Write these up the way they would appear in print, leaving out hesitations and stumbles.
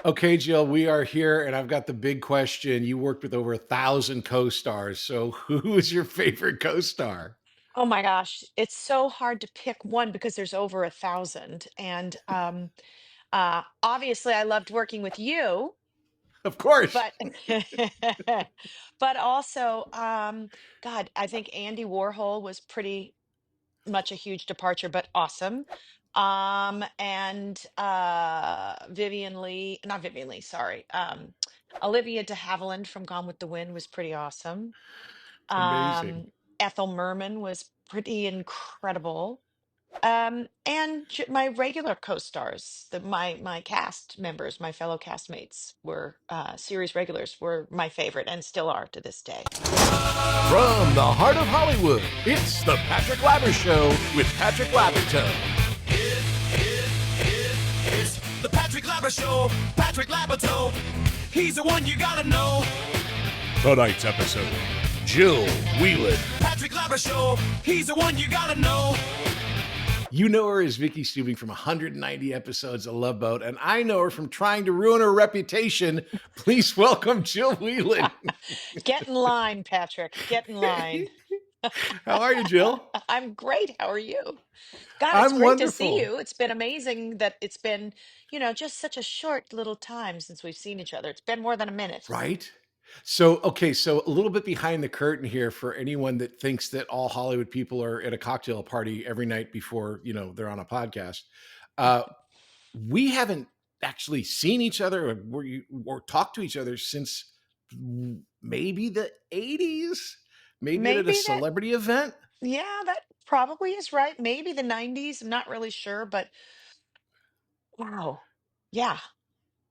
Okay, Jill, we are here, and I've got the big question. You worked with over 1,000 co-stars, so who is your favorite co-star? Oh my gosh, it's so hard to pick one because there's over 1,000. And obviously, I loved working with you, Of course, but but also, God, I think Andy Warhol was pretty much a huge departure, but awesome. And Vivian Lee, not Vivian Lee, sorry. Olivia de Havilland from Gone with the Wind was pretty awesome. amazing. Um, Ethel Merman was pretty incredible. And my regular co-stars, my cast members, my fellow castmates were series regulars were my favorite and still are to this day. From the heart of Hollywood, it's the Patrick Labber Show with Patrick Labyorteaux. It's the Patrick Labber Show. Patrick Labyorteaux. He's the one you gotta know. Tonight's episode, Jill Whelan. Patrick Labber Show. He's the one you gotta know. You know her as Vicki Stubing from 190 episodes of Love Boat, and I know her from trying to ruin her reputation. Please welcome Jill Whelan. Get in line, Patrick. Get in line. How are you, Jill? I'm great. How are you? God, it's I'm great to see wonderful. you. It's been amazing that it's been, just such a short little time since we've seen each other. It's been more than a minute. Right? So a little bit behind the curtain here for anyone that thinks that all Hollywood people are at a cocktail party every night before, they're on a podcast. Uh, we haven't actually seen each other or talked to each other since maybe the 80s, maybe at a Maybe that, celebrity event. yeah, that probably is right. Maybe the 90s. I'm not really sure, but wow. Yeah.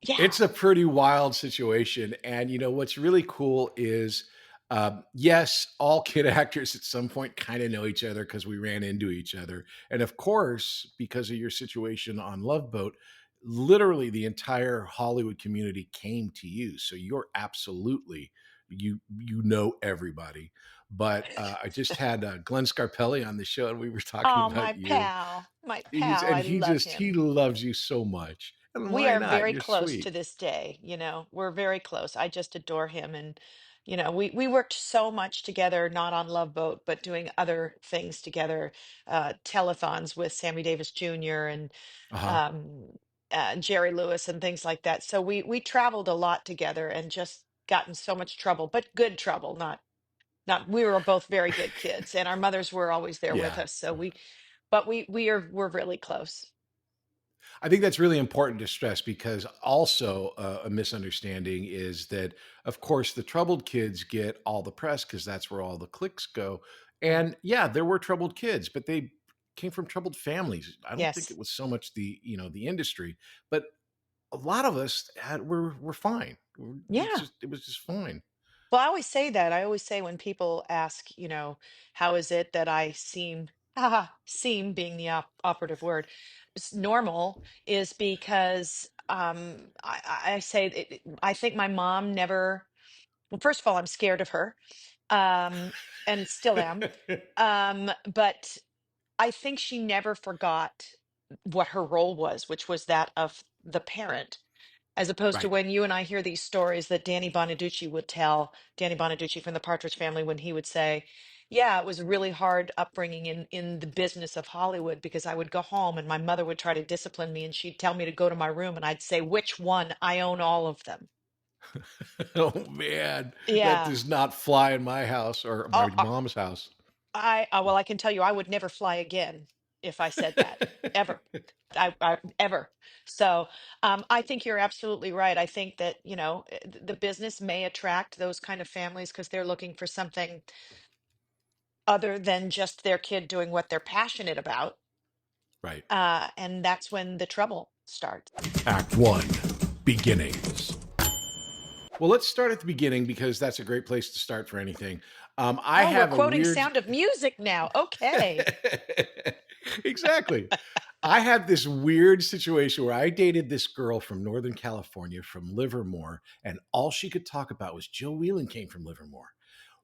Yeah. It's a pretty wild situation. And what's really cool is, yes, all kid actors at some point kind of know each other because we ran into each other. And of course, because of your situation on Love Boat, literally the entire Hollywood community came to you. So you're absolutely you know everybody. But I just had Glenn Scarpelli on the show, and we were talking Oh, about my you. pal. My He's pal. and I he love just he him. loves you so much. And We why are not? very You're close to sweet. this day, we're very close. I just adore him. And, we worked so much together, not on Love Boat, but doing other things together, telethons with Sammy Davis Jr. and Uh-huh. um, Jerry Lewis and things like that. So we traveled a lot together and just got in so much trouble, but good trouble, not we were both very good kids, and our mothers were always there with Yeah. us. So we're really close. I think that's really important to stress because also a misunderstanding is that, of course, the troubled kids get all the press because that's where all the clicks go. Right. And yeah, there were troubled kids, but they came from troubled families. I don't think Yes. it was so much the industry, but a lot of us were fine. Yeah. It was just fine. Well, I always say that. I always say when people ask, how is it that I seem, seem being the operative word, normal is because I say I think my mom never, well, first of all, I'm scared of her, um, and still am. But I think she never forgot what her role was, which was that of the parent, as opposed to Right. when you and I hear these stories that Danny Bonaducci would tell, Danny Bonaducci from the Partridge Family, when he would say, "Yeah, it was a really hard upbringing in the business of Hollywood because I would go home and my mother would try to discipline me and she'd tell me to go to my room and I'd say, 'Which one? I own all of them.'" Oh man, that Yeah. does not fly in my house or my Oh, mom's house. well, I can tell you, I would never fly again if I said that ever. I ever. So I think you're absolutely right. I think that the business may attract those kind of families because they're looking for something other than just their kid doing what they're passionate about, Right. and that's when the trouble starts. Act 1, Beginnings. Well, let's start at the beginning because that's a great place to start for anything. I Oh, we're have a quoting weird. Sound of Music now. Okay. Exactly. I had this weird situation where I dated this girl from Northern California, from Livermore, and all she could talk about was Jill Whelan came from Livermore.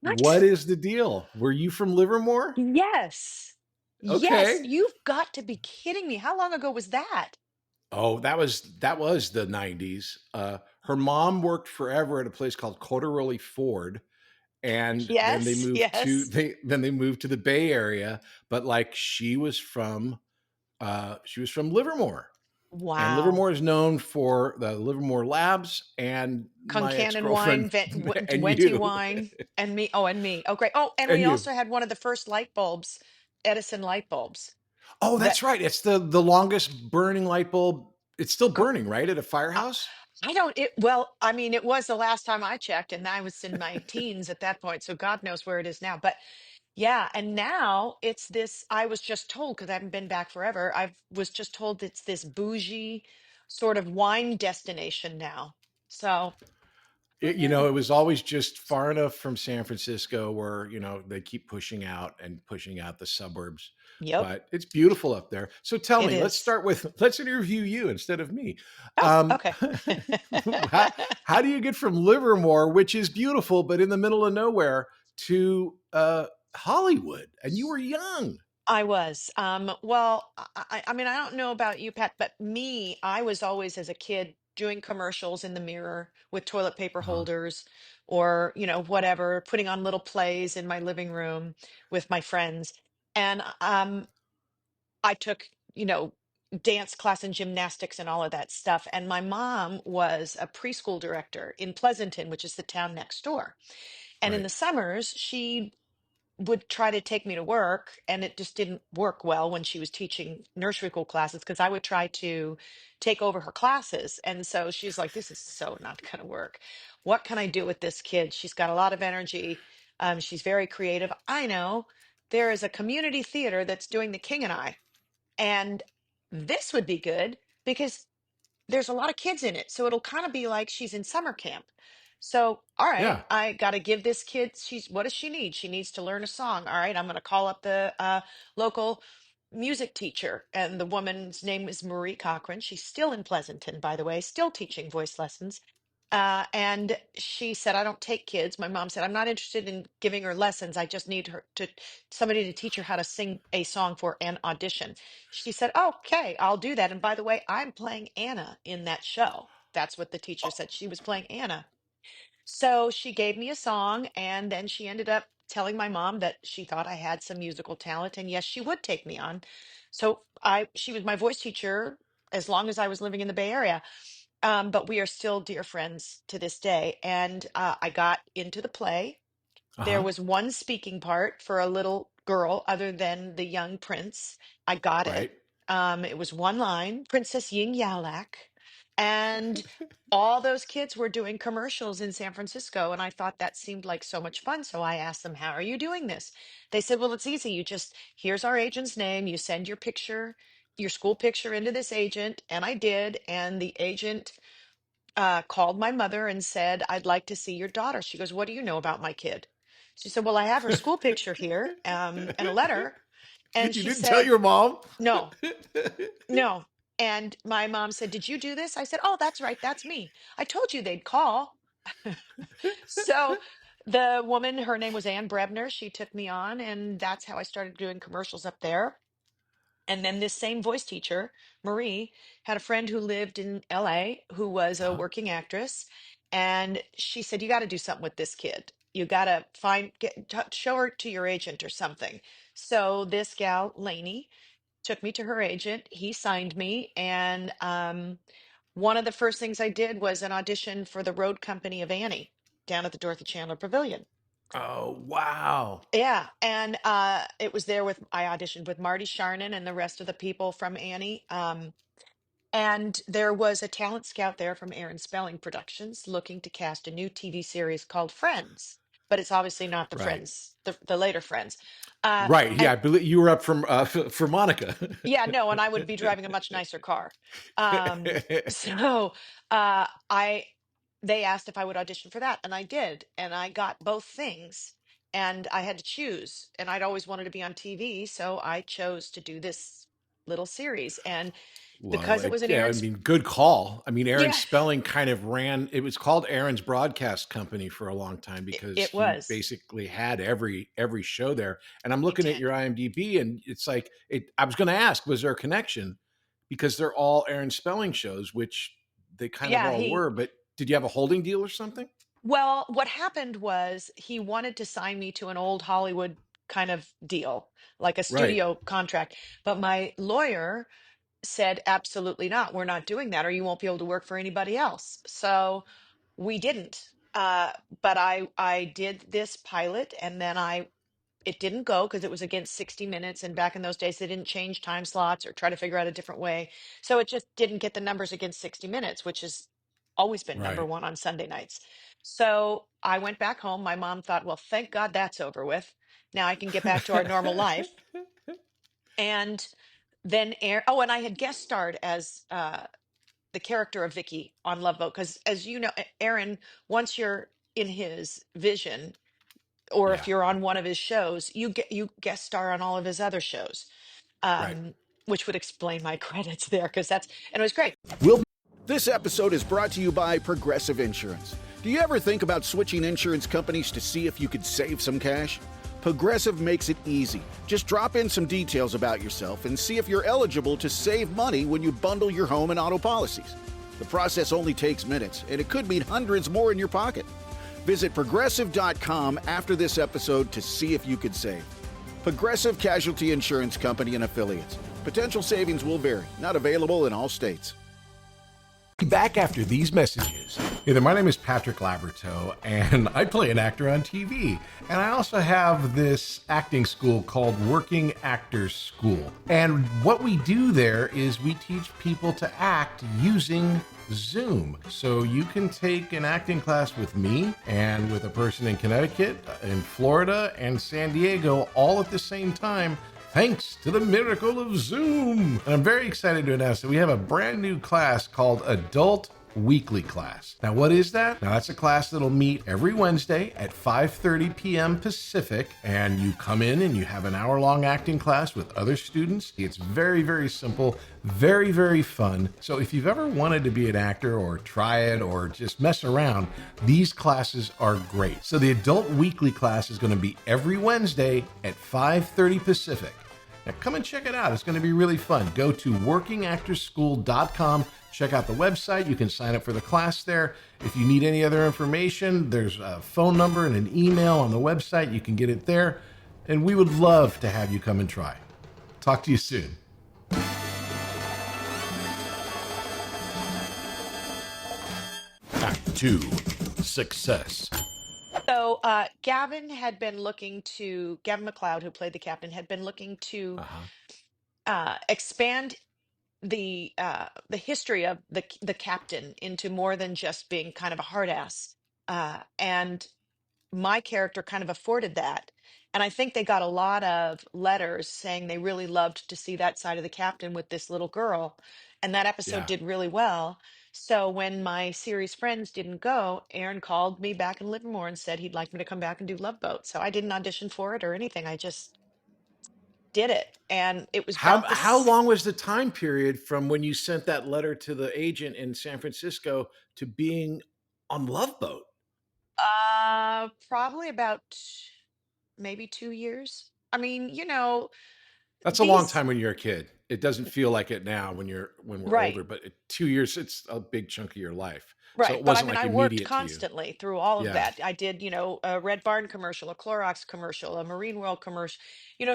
What What? is the deal? Were you from Livermore? Yes. Yes. Okay. You've got to be kidding me. How long ago was that? Oh, that was the '90s. Her mom worked forever at a place called Coteroli Ford, and then they Yes, moved to yes. the Bay Area, but, like, she was from Livermore, and Wow. Livermore is known for the Livermore Labs and my Concannon wine, ex-girlfriend and Venti you, wine, and me. Oh, and me. Oh, great. Oh, and and we you. also had one of the first light bulbs, Edison light bulbs. Oh, That that's right, it's the longest burning light bulb. It's still co- burning, right, at a uh, firehouse? I don't. Well, I mean, it was the last time I checked, and I was in my teens at that point, so God knows where it is now. But yeah, and now it's this. I was just told because I haven't been back forever. I was just told it's this bougie sort of wine destination now. So, It was always just far enough from San Francisco where, they keep pushing out the suburbs, yep, but it's beautiful up there. So tell it me, is. let's interview you instead of me. Oh, Um, okay. how do you get from Livermore, which is beautiful, but in the middle of nowhere, to Hollywood? And you were young. I was. Well, I mean, I don't know about you, Pat, but me, I was always as a kid doing commercials in the mirror with toilet paper Uh-huh. holders or, whatever, putting on little plays in my living room with my friends. And I took, dance class and gymnastics and all of that stuff. And my mom was a preschool director in Pleasanton, which is the town next door. And in Right. the summers, she would try to take me to work, and it just didn't work well when she was teaching nursery school classes because I would try to take over her classes. And so she's like, this is so not going to work. What can I do with this kid? She's got a lot of energy. She's very creative. I know there is a community theater that's doing The King and I, and this would be good because there's a lot of kids in it. So it'll kind of be like she's in summer camp. So, all right, Yeah. I got to give this kid, what does she need? She needs to learn a song. All right, I'm going to call up the local music teacher. And the woman's name is Marie Cochran. She's still in Pleasanton, by the way, still teaching voice lessons. And she said, I don't take kids. My mom said, I'm not interested in giving her lessons. I just need her to somebody to teach her how to sing a song for an audition. She said, okay, I'll do that. And by the way, I'm playing Anna in that show. That's what the teacher said. She was playing Anna. So she gave me a song, and then she ended up telling my mom that she thought I had some musical talent, and yes, she would take me on. So she was my voice teacher as long as I was living in the Bay Area. But we are still dear friends to this day. And I got into the play. There Uh-huh. was one speaking part for a little girl other than the young prince. I got it. Right. It was one line, Princess Ying Yalak. And all those kids were doing commercials in San Francisco. And I thought that seemed like so much fun. So I asked them, how are you doing this? They said, well, it's easy. Here's our agent's name. You send your picture, your school picture into this agent. And I did. And the agent called my mother and said, I'd like to see your daughter. She goes, what do you know about my kid? She said, well, I have her school picture here and a letter. And You she didn't tell said, your mom? no, no. And my mom said, did you do this? I said, oh, that's right. That's me. I told you they'd call. So the woman, her name was Ann Brebner. She took me on, and that's how I started doing commercials up there. And then this same voice teacher, Marie, had a friend who lived in LA who was a Uh-huh. working actress. And she said, you got to do something with this kid. You got to show her to your agent or something. So this gal, Lainey, took me to her agent. He signed me. And one of the first things I did was an audition for the road company of Annie down at the Dorothy Chandler Pavilion. Oh, wow. Yeah, and it was there with I auditioned with Marty Sharnon and the rest of the people from Annie. And there was a talent scout there from Aaron Spelling Productions looking to cast a new TV series called Friends, but it's obviously not the Right. Friends, the later Friends. Uh, Right. Yeah, and I believe you were up from for Monica. yeah, no, and I would be driving a much nicer car. So I they asked if I would audition for that, and I did, and I got both things, and I had to choose, and I'd always wanted to be on TV, so I chose to do this little series, and Well, because it was an yeah, I Aaron's, mean, good call. I mean, Aaron yeah, Spelling kind of ran. It was called Aaron's Broadcast Company for a long time because it he was, basically had every show there. And I'm he looking at did. your IMDb, and it's like I was going to ask, was there a connection? because they're all Aaron Spelling shows, which they kind of Yeah, all he were. But did you have a holding deal or something? well, what happened was he wanted to sign me to an old Hollywood kind of deal, like a Right, studio contract. But my lawyer said, absolutely not. We're not doing that, or you won't be able to work for anybody else. So we didn't. But I did this pilot, and then it didn't go because it was against 60 Minutes. And back in those days, they didn't change time slots or try to figure out a different way. So it just didn't get the numbers against 60 Minutes, which has always been number right. one on Sunday nights. So I went back home. My mom thought, well, thank God that's over with. Now I can get back to our normal life. And then oh, and I had guest starred as the character of Vicky on Love Boat because, as you know, Aaron, once you're in his vision, or if Yeah, you're on one of his shows, you guest star on all of his other shows, right. um, which would explain my credits there because that's and it was great. We'll This episode is brought to you by Progressive Insurance. Do you ever think about switching insurance companies to see if you could save some cash? Progressive makes it easy. Just drop in some details about yourself and see if you're eligible to save money when you bundle your home and auto policies. The process only takes minutes, and it could mean hundreds more in your pocket. Visit progressive.com after this episode to see if you could save. Progressive Casualty Insurance Company and Affiliates. Potential savings will vary, not available in all states. be back after these messages. Hey there, my name is Patrick Labyorteaux, and I play an actor on TV. And I also have this acting school called Working Actors School. And what we do there is we teach people to act using Zoom. So you can take an acting class with me and with a person in Connecticut, in Florida, and San Diego all at the same time, thanks to the miracle of Zoom. And I'm very excited to announce that we have a brand new class called Adult Weekly Class. Now, what is that? Now, that's a class that'll meet every Wednesday at 5:30 p.m. Pacific, and you come in and you have an hour-long acting class with other students. It's very, very simple, very, very fun. So if you've ever wanted to be an actor or try it or just mess around, these classes are great. So the Adult Weekly Class is going to be every Wednesday at 5:30 Pacific. Now come and check it out. It's going to be really fun. Go to workingactorschool.com. Check out the website. You can sign up for the class there. If you need any other information, there's a phone number and an email on the website. You can get it there. And we would love to have you come and try. Talk to you soon. Act 2. Success. So Gavin McLeod, who played the captain, had been looking to Uh-huh. expand the history of the captain into more than just being kind of a hard ass. And my character kind of afforded that. And I think they got a lot of letters saying they really loved to see that side of the captain with this little girl. And that episode Yeah. did really well. So when my series friends didn't go, Aaron called me back in Livermore and said he'd like me to come back and do Love Boat. So I didn't audition for it or anything. I just did it. And it was How about how this. long was the time period from when you sent that letter to the agent in San Francisco to being on Love Boat? Probably about maybe 2 years. I mean, That's a long these, time when you're a kid. It doesn't feel like it now when we're right, older, but 2 years, it's a big chunk of your life. So right. it But I wasn't mean, like I worked immediate to you. constantly through all of Yeah. that. I did, a Red Barn commercial, a Clorox commercial, a Marine World commercial,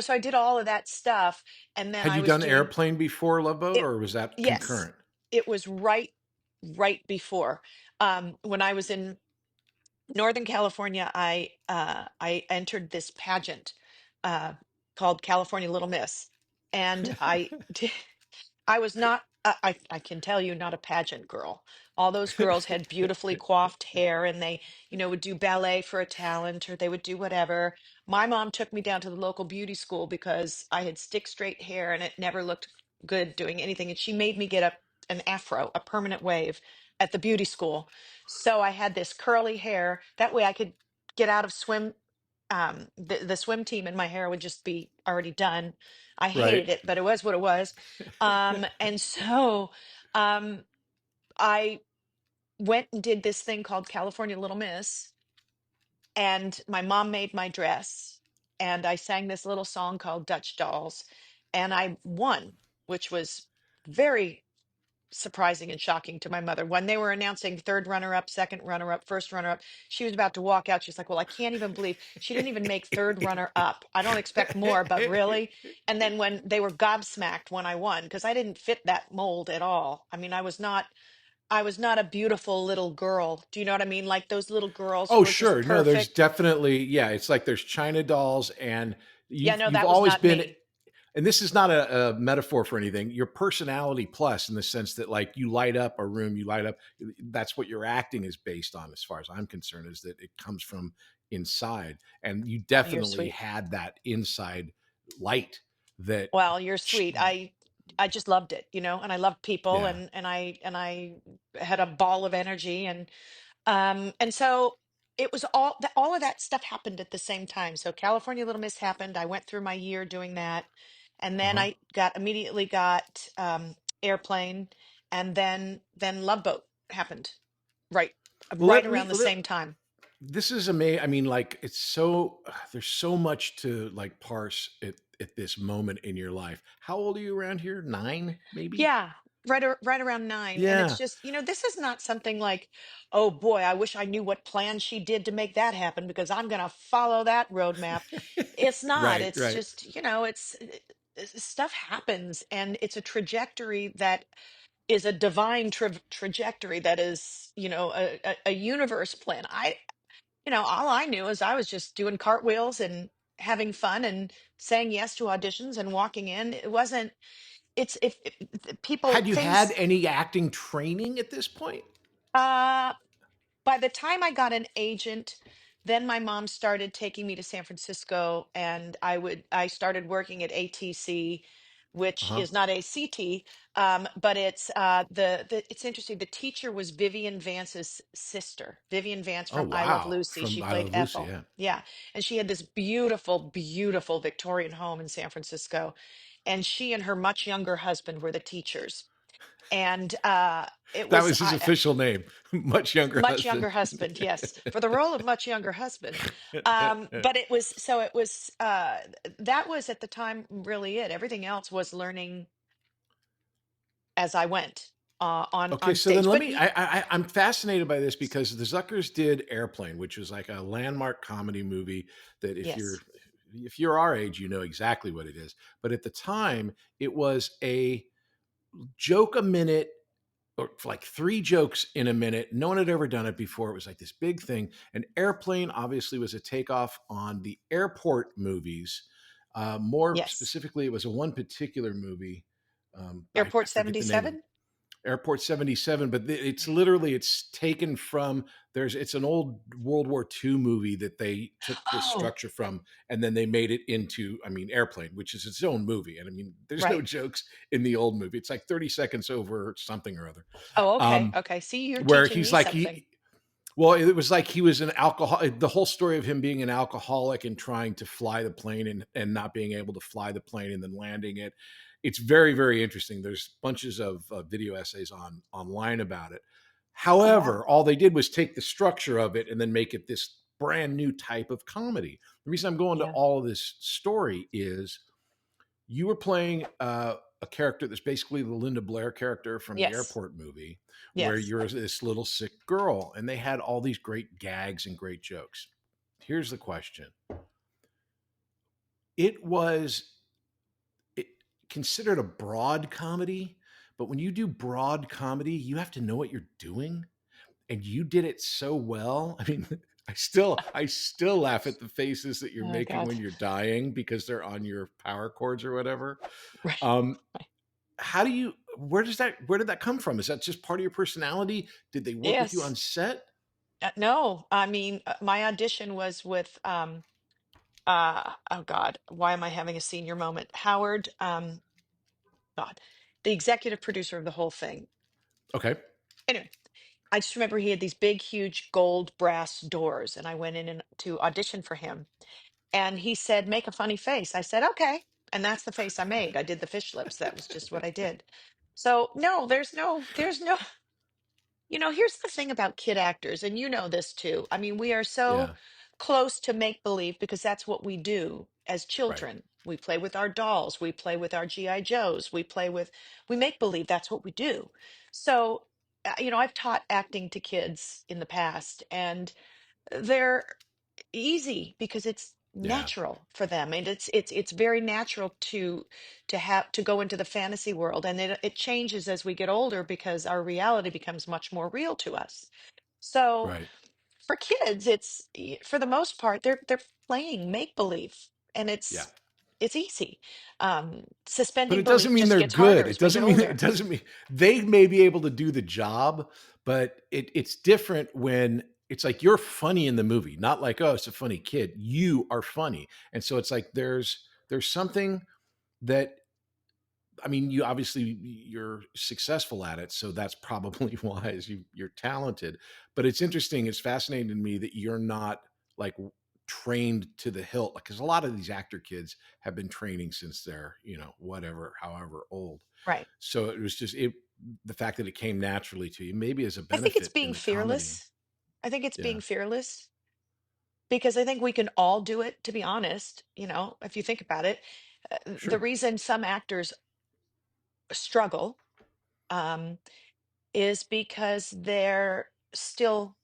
so I did all of that stuff. And then Had I you was done doing Airplane before Love Boat, it. or was that Yes, concurrent? it was right before. When I was in Northern California, I entered this pageant uh, called California Little Miss, and I was not. I can tell you, not a pageant girl. All those girls had beautifully coiffed hair, and they, would do ballet for a talent, or they would do whatever. My mom took me down to the local beauty school because I had stick straight hair, and it never looked good doing anything. And she made me get an afro, a permanent wave, at the beauty school. So I had this curly hair. That way, I could get out of the swim team, and my hair would just be already done. I Right. hated it, but it was what it was. And so um, I went and did this thing called California Little Miss, and my mom made my dress, and I sang this little song called Dutch Dolls, and I won, which was very surprising and shocking to my mother. When they were announcing third runner up, second runner up, first runner up, she was about to walk out. She's like, "Well, I can't even believe she didn't even make third runner up. I don't expect more, but really?" And then when they were gobsmacked when I won, because I didn't fit that mold at all. I mean, I was not a beautiful little girl. Do you know what I mean? Like those little girls who Oh, are just sure. No, there's perfect. definitely, yeah, it's like there's China dolls, and Yeah, you've no, you've that was always not been, me. and this is not a metaphor for anything, your personality plus, in the sense that like you light up a room, you light up, that's what your acting is based on, as far as I'm concerned, is that it comes from inside. And you Oh, you're definitely sweet. had that inside light that Well, you're sh- sweet. I just loved it, and I loved people, yeah. and I had a ball of energy, and so it was all of that stuff happened at the same time. So California Little Miss happened. I went through my year doing that, and then Uh-huh. I got immediately got Airplane, and then Love Boat happened right Well, right around the same time. this is amazing. I mean, like, it's so, there's so much to like parse at this moment in your life. How old are you around here? 9, maybe? Yeah, right around 9, and it's Yeah. just, this is not something like, "Oh boy, I wish I knew what plan she did to make that happen because I'm gonna follow that roadmap." It's not. Right, It's right. just, stuff happens, and it's a trajectory that is a divine trajectory that is, a universe plan. All I knew is I was just doing cartwheels and having fun and saying yes to auditions and walking in. It wasn't it's if people Had you had things any acting training at this point? uh by the time I got an agent, then my mom started taking me to San Francisco, and I started working at ATC, which Uh-huh. is not ACT, but it's interesting. The teacher was Vivian Vance's sister, Vivian Vance Oh, from I Love wow. Lucy. From She I played Love Lucy, Ethel. yeah. Yeah, and she had this beautiful, beautiful Victorian home in San Francisco, and she and her much younger husband were the teachers, and it That was was his I official name. Much younger much husband. younger husband, yes, for the role of much younger husband. But that was at the time really it. Everything else was learning as I went Okay, on so then stage. let But me. I'm fascinated by this because the Zuckers did Airplane, which was like a landmark comedy movie that yes, if you're our age, you know exactly what it is. But at the time, it was a joke a minute, or like 3 jokes in a minute. No one had ever done it before. It was like this big thing. And Airplane obviously was a takeoff on the airport movies. More yes, specifically, it was a one particular movie. I Airport forget the name of it. 77. Airport 77, but it's literally, it's taken from, it's an old World War II movie that they took this Oh, structure from, and then they made it into, I mean, Airplane, which is its own movie. And I mean, there's no right. jokes in the old movie. It's like 30 seconds over something or other. Oh, okay, Um, okay, see, you're where teaching he's me like, something. well, it was like he was an alcohol. The whole story of him being an alcoholic and trying to fly the plane, and not being able to fly the plane and then landing it. It's very, very interesting. There's bunches of video essays online about it. Oh, wow. However, all they did was take the structure of it and then make it this brand new type of comedy. The reason I'm going to Yeah. all of this story is you were playing a character that's basically the Linda Blair character from the Yes, airport movie, where yes. you're this little sick girl, and they had all these great gags and great jokes. Here's the question: it was it, considered a broad comedy, but when you do broad comedy, you have to know what you're doing, and you did it so well. I mean, I still laugh at the faces that you're Oh making God. when you're dying because they're on your power cords or whatever. Right. Um, Right. how do you where did that come from? Is that just part of your personality? Did they work with you on Yes. set? No, I mean, my audition was with oh God, why am I having a senior moment? Howard, God, the executive producer of the whole thing. Okay. Anyway, I just remember he had these big, huge gold brass doors, and I went in to audition for him. And he said, "Make a funny face." I said, "Okay." And that's the face I made. I did the fish lips. That was just what I did. So no, there's no, here's the thing about kid actors, and you know this too. I mean, we are so Yeah. close to make believe because that's what we do as Right. children. We play with our dolls. We play with our GI Joes. We make believe. That's what we do. So, I've taught acting to kids in the past, and they're easy because it's Yeah. natural for them, and it's very natural to go into the fantasy world, and it changes as we get older because our reality becomes much more real to us. So Right. for kids, for the most part they're playing make believe, and Yeah. it's easy. But Suspending it doesn't belief mean just they're gets harder good. It as we get doesn't mean it older. doesn't mean they may be able to do the job, but it's different when it's like you're funny in the movie, not like, oh, it's a funny kid. You are funny. And so it's like there's something that I mean, you obviously you're successful at it, so that's probably why is you're talented. But it's interesting, it's fascinating to me that you're not like trained to the hilt because a lot of these actor kids have been training since they're, whatever, however old. Right. So it was just the fact that it came naturally to you, maybe as a I think it's benefit in being the comedy. fearless. I think it's Yeah, being fearless because I think we can all do it, to be honest. If you think about it, the sure. reason some actors struggle, um, is because they're still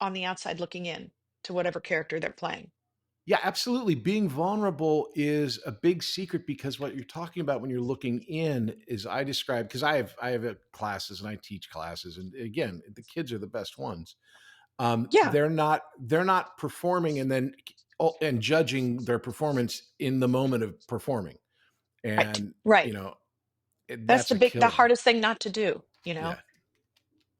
on the outside looking in to whatever character they're playing. Yeah, absolutely. Being vulnerable is a big secret because what you're talking about when you're looking in is I describe because I have classes and I teach classes and again the kids are the best ones. Yeah. They're not performing and then and judging their performance in the moment of performing Right. and Right. That's that's a the killer. hardest thing not to do, Yeah.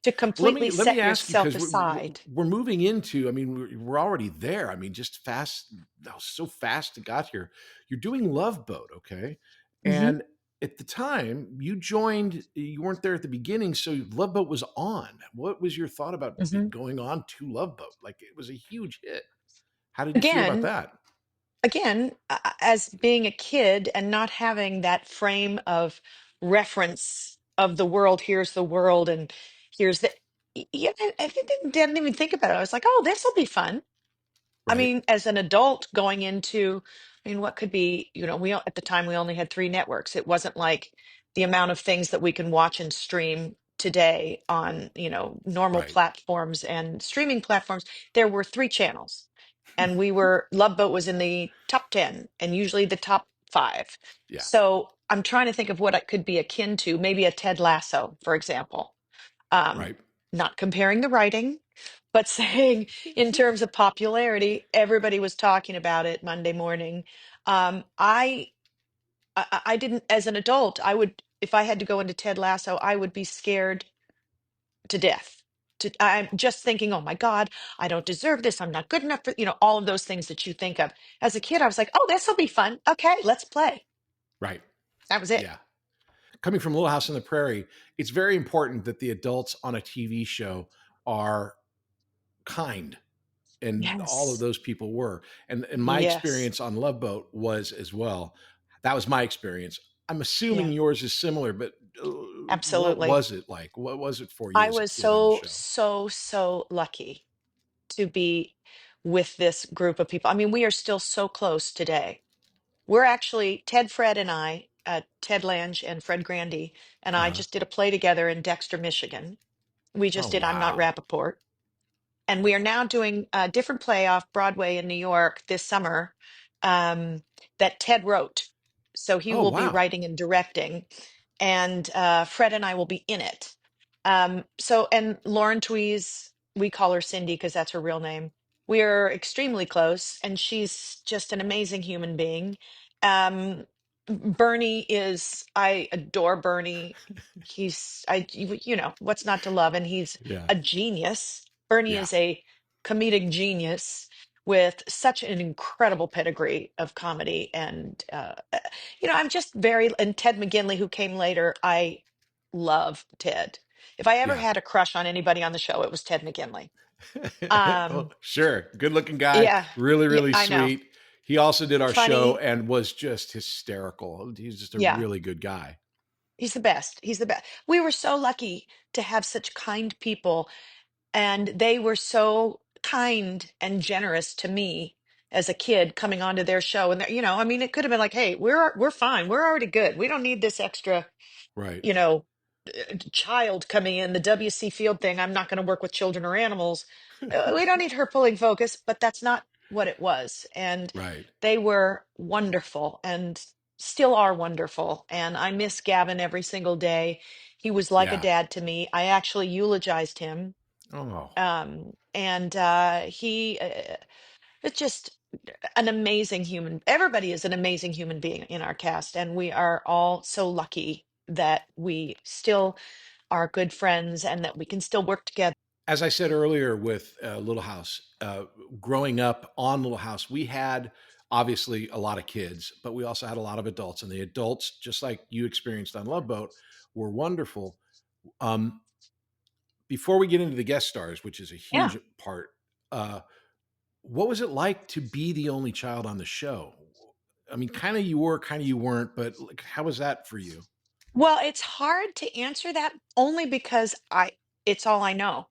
to Well, completely let me set ask you yourself because aside. we're moving into. I mean, we're already there. I mean, just fast. That was so fast to got here. You're doing Love Boat, okay? Hmm. And at the time you joined, you weren't there at the beginning, so Love Boat was on. What was your thought about Hmm. going on to Love Boat? Like it was a huge hit. How did you feel about Again, that? as being a kid and not having that frame of reference of the world, here's the world, and here's the. Yeah, didn't even think about it. I was like, oh, this will be fun. I Right, mean, as an adult going into, what could be, at the time we only had three networks. It wasn't like the amount of things that we can watch and stream today on, normal right. platforms and streaming platforms. There were three channels, and Love Boat was in the top 10 and usually the top five. Yeah, So I'm trying to think of what it could be akin to, maybe a Ted Lasso, for example. um, right. Not comparing the writing, but saying in terms of popularity, everybody was talking about it Monday morning. I didn't, as an adult, I would, if I had to go into Ted Lasso, I would be scared to death. I'm just thinking, oh my God, I don't deserve this. I'm not good enough for, all of those things that you think of. As a kid, I was like, oh, this will be fun. Okay, let's play. Right. That was it. Yeah. Coming from Little House on the Prairie, it's very important that the adults on a TV show are kind, and all of Yes. those people were. And my Yes. experience on Love Boat was as well. That was my experience. I'm assuming Yeah, yours is similar, but what absolutely. was it like? What was it for you I as a was kid on the so, show? so, so lucky to be with this group of people. I mean, we are still so close today. We're actually, Ted, Fred, and I, Ted Lange and Fred Grandy, and I Uh, just did a play together in Dexter, Michigan. We oh just did I'm Not wow. Rappaport. And we are now doing a different play off Broadway in New York this summer, um, that Ted wrote. So he Oh will be wow. writing and directing, and Fred and I will be in it. And Lauren Tweez, we call her Cindy because that's her real name. We are extremely close, and she's just an amazing human being. Bernie is, I adore Bernie. What's not to love? And he's Yeah. a genius. Bernie Yeah. is a comedic genius with such an incredible pedigree of comedy. And, I'm just and Ted McGinley, who came later, I love Ted. If I ever Yeah. had a crush on anybody on the show, it was Ted McGinley. Um, Oh, sure. Good looking guy. yeah, Really, yeah, really I know. sweet. He also did our show Funny. and was just hysterical. He's just a Yeah, really good guy. he's the best. He's the best. We were so lucky to have such kind people, and they were so kind and generous to me as a kid coming onto their show, and I mean, it could have been like, hey, we're fine, we're already good, we don't need this extra, Right. you know, child coming in, the W.C. Field thing. I'm not going to work with children or animals. We don't need her pulling focus, but that's not what it was. And Right. they were wonderful and still are wonderful. And I miss Gavin every single day. He was like a Yeah. dad to me. I actually eulogized him. Oh. And he, it's just an amazing human. Everybody is an amazing human being in our cast. And we are all so lucky that we still are good friends and that we can still work together. As I said earlier with Little House, growing up on Little House, we had obviously a lot of kids, but we also had a lot of adults. And the adults, just like you experienced on Love Boat, were wonderful. Um, before we get into the guest stars, which is a Yeah. huge part, uh, what was it like to be the only child on the show? I mean, kind of you were, kind of you weren't, but like, how was that for you? Well, it's hard to answer that only because it's all I know.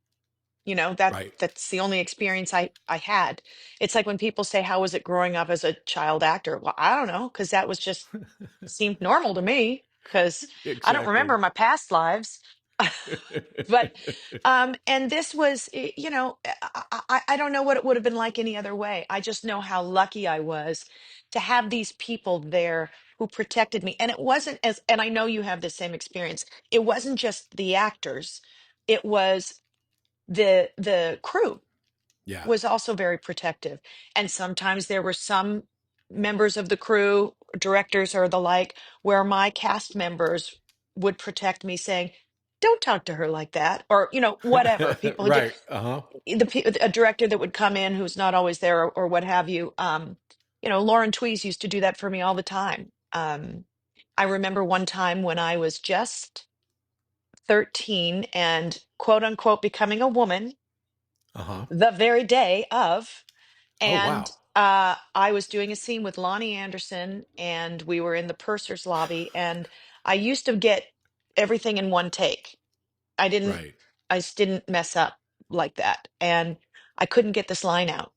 Right. That's the only experience I had. It's like when people say, how was it growing up as a child actor? Well, I don't know, because that was just seemed normal to me because I don't Exactly. remember my past lives. But and this was I don't know what it would have been like any other way. I just know how lucky I was to have these people there who protected me. And it wasn't as and I know you have the same experience. It wasn't just the actors, it was the crew Yeah. was also very protective. And sometimes there were some members of the crew, directors or the like, where my cast members would protect me, saying, don't talk to her like that, or whatever. People who did Right. Uh-huh. a director that would come in who's not always there, or what have you. Lauren Tweez used to do that for me all the time. I remember one time when I was just 13 and quote unquote becoming a woman Uh-huh. the very day of. Oh, And wow. I was doing a scene with Lonnie Anderson, and we were in the purser's lobby. And I used to get everything in one take. I didn't, Right. I just didn't mess up like that. And I couldn't get this line out.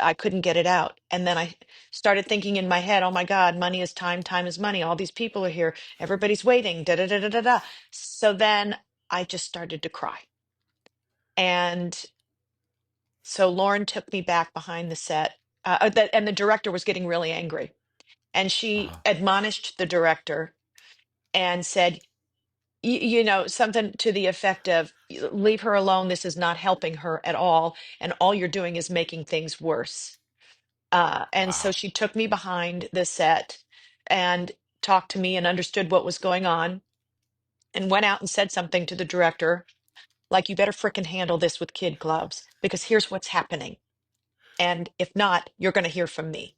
I couldn't get it out. And then I started thinking in my head, oh my God, money is time, time is money. All these people are here. Everybody's waiting. Da da da da da da. So then I just started to cry. And so Lauren took me back behind the set, and the director was getting really angry. And she Uh-huh. admonished the director and said, something to the effect of, leave her alone. This is not helping her at all. And all you're doing is making things worse. And so Wow. she took me behind the set and talked to me and understood what was going on, and went out and said something to the director, like, you better frickin' handle this with kid gloves, because here's what's happening. And if not, you're going to hear from me.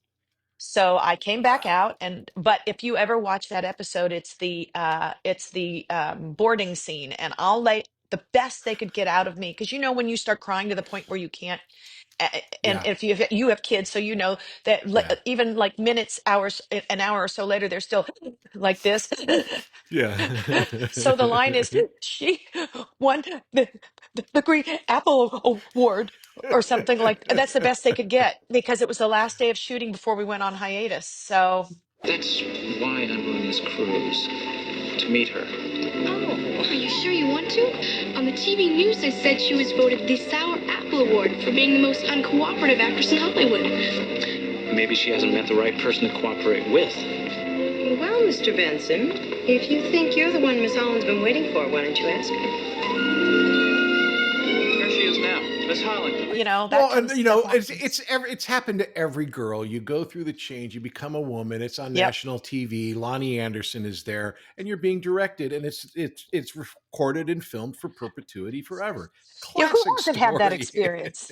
So I came back Wow. out, but if you ever watch that episode, it's the boarding scene, and I'll lay the best they could get out of me, because when you start crying to the point where you can't, and Yeah. if you have kids, so that Yeah. even like minutes, hours, an hour or so later, they're still like this. Yeah. So the line is, she won the Green Apple Award or something like that's the best they could get, because it was the last day of shooting before we went on hiatus. So That's why I'm on this cruise. To meet her. Oh, are you sure you want to? On the TV news, they said she was voted the Sour Apple Award for being the most uncooperative actress in Hollywood. Maybe she hasn't met the right person to cooperate with. Well, Mr. Benson, if you think you're the one Miss Holland's been waiting for, why don't you ask her? There she is now. Miss Holland. that Well, and comes that it's happened to every girl. You go through the change, you become a woman. It's on Yep. national TV. Lonnie Anderson is there, and you're being directed, and it's recorded and filmed for perpetuity, forever. Yeah, who Classic hasn't had that story. experience?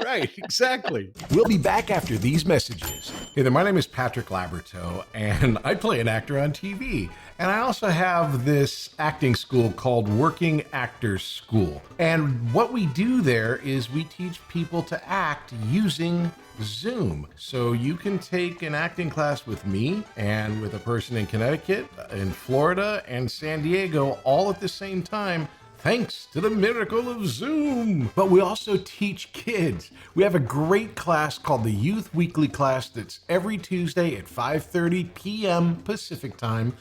Right, exactly. We'll be back after these messages. Hey there, my name is Patrick Labyorteaux, and I play an actor on TV. And I also have this acting school called Working Actors School. And what we do there is we teach people to act using Zoom. So you can take an acting class with me and with a person in Connecticut, in Florida, and San Diego all at the same time thanks to the miracle of Zoom. But we also teach kids. We have a great class called the Youth Weekly class that's every Tuesday at 5:30 p.m. Pacific time.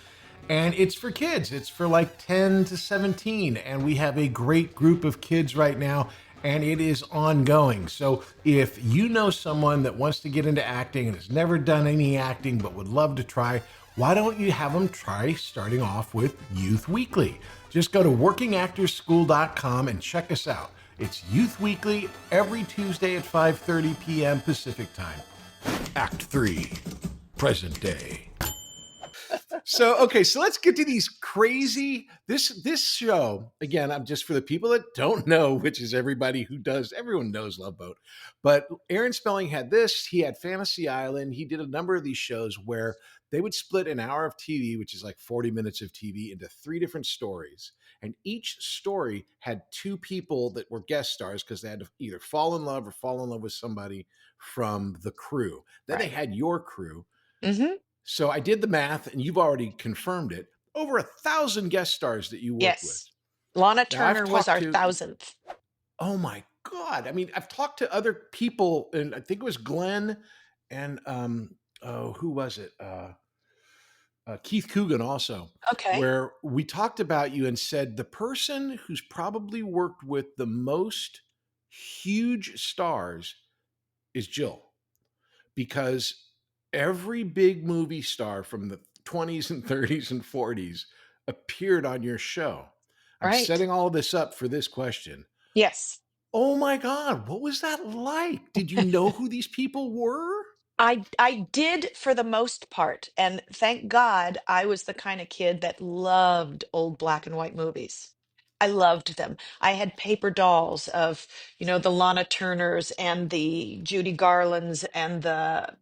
And it's for kids. It's for like 10 to 17. And we have a great group of kids right now, and it is ongoing. So if you know someone that wants to get into acting and has never done any acting but would love to try, why don't you have them try starting off with Youth Weekly? Just go to workingactorsschool.com and check us out. It's Youth Weekly every Tuesday at 5:30 p.m. Pacific time. Act 3, present day. So okay, so let's get to these crazy this show again. I'm just for the people that don't know, which is everybody who does. Everyone knows Love Boat, but Aaron Spelling had this. He had Fantasy Island. He did a number of these shows where they would split an hour of TV, which is like 40 minutes of TV, into 3 different stories, and each story had 2 people that were guest stars because they had to either fall in love or fall in love with somebody from the crew. Then they Right. had your crew. Mm-hmm. So I did the math, and you've already confirmed it. Over 1,000 guest stars that you worked with. Yes. Lana Now I've Turner was talked our to, 1,000th. oh my God. I mean, I've talked to other people, and I think it was Glenn and oh, who was it? Keith Coogan also, Okay. where we talked about you and said the person who's probably worked with the most huge stars is Jill, because every big movie star from the 20s and 30s and 40s appeared on your show. I'm Right. setting all of this up for this question. Yes. Oh my God, what was that like? Did you know who these people were? I did for the most part, and thank God I was the kind of kid that loved old black and white movies. I loved them. I had paper dolls of, the Lana Turners and the Judy Garlands and the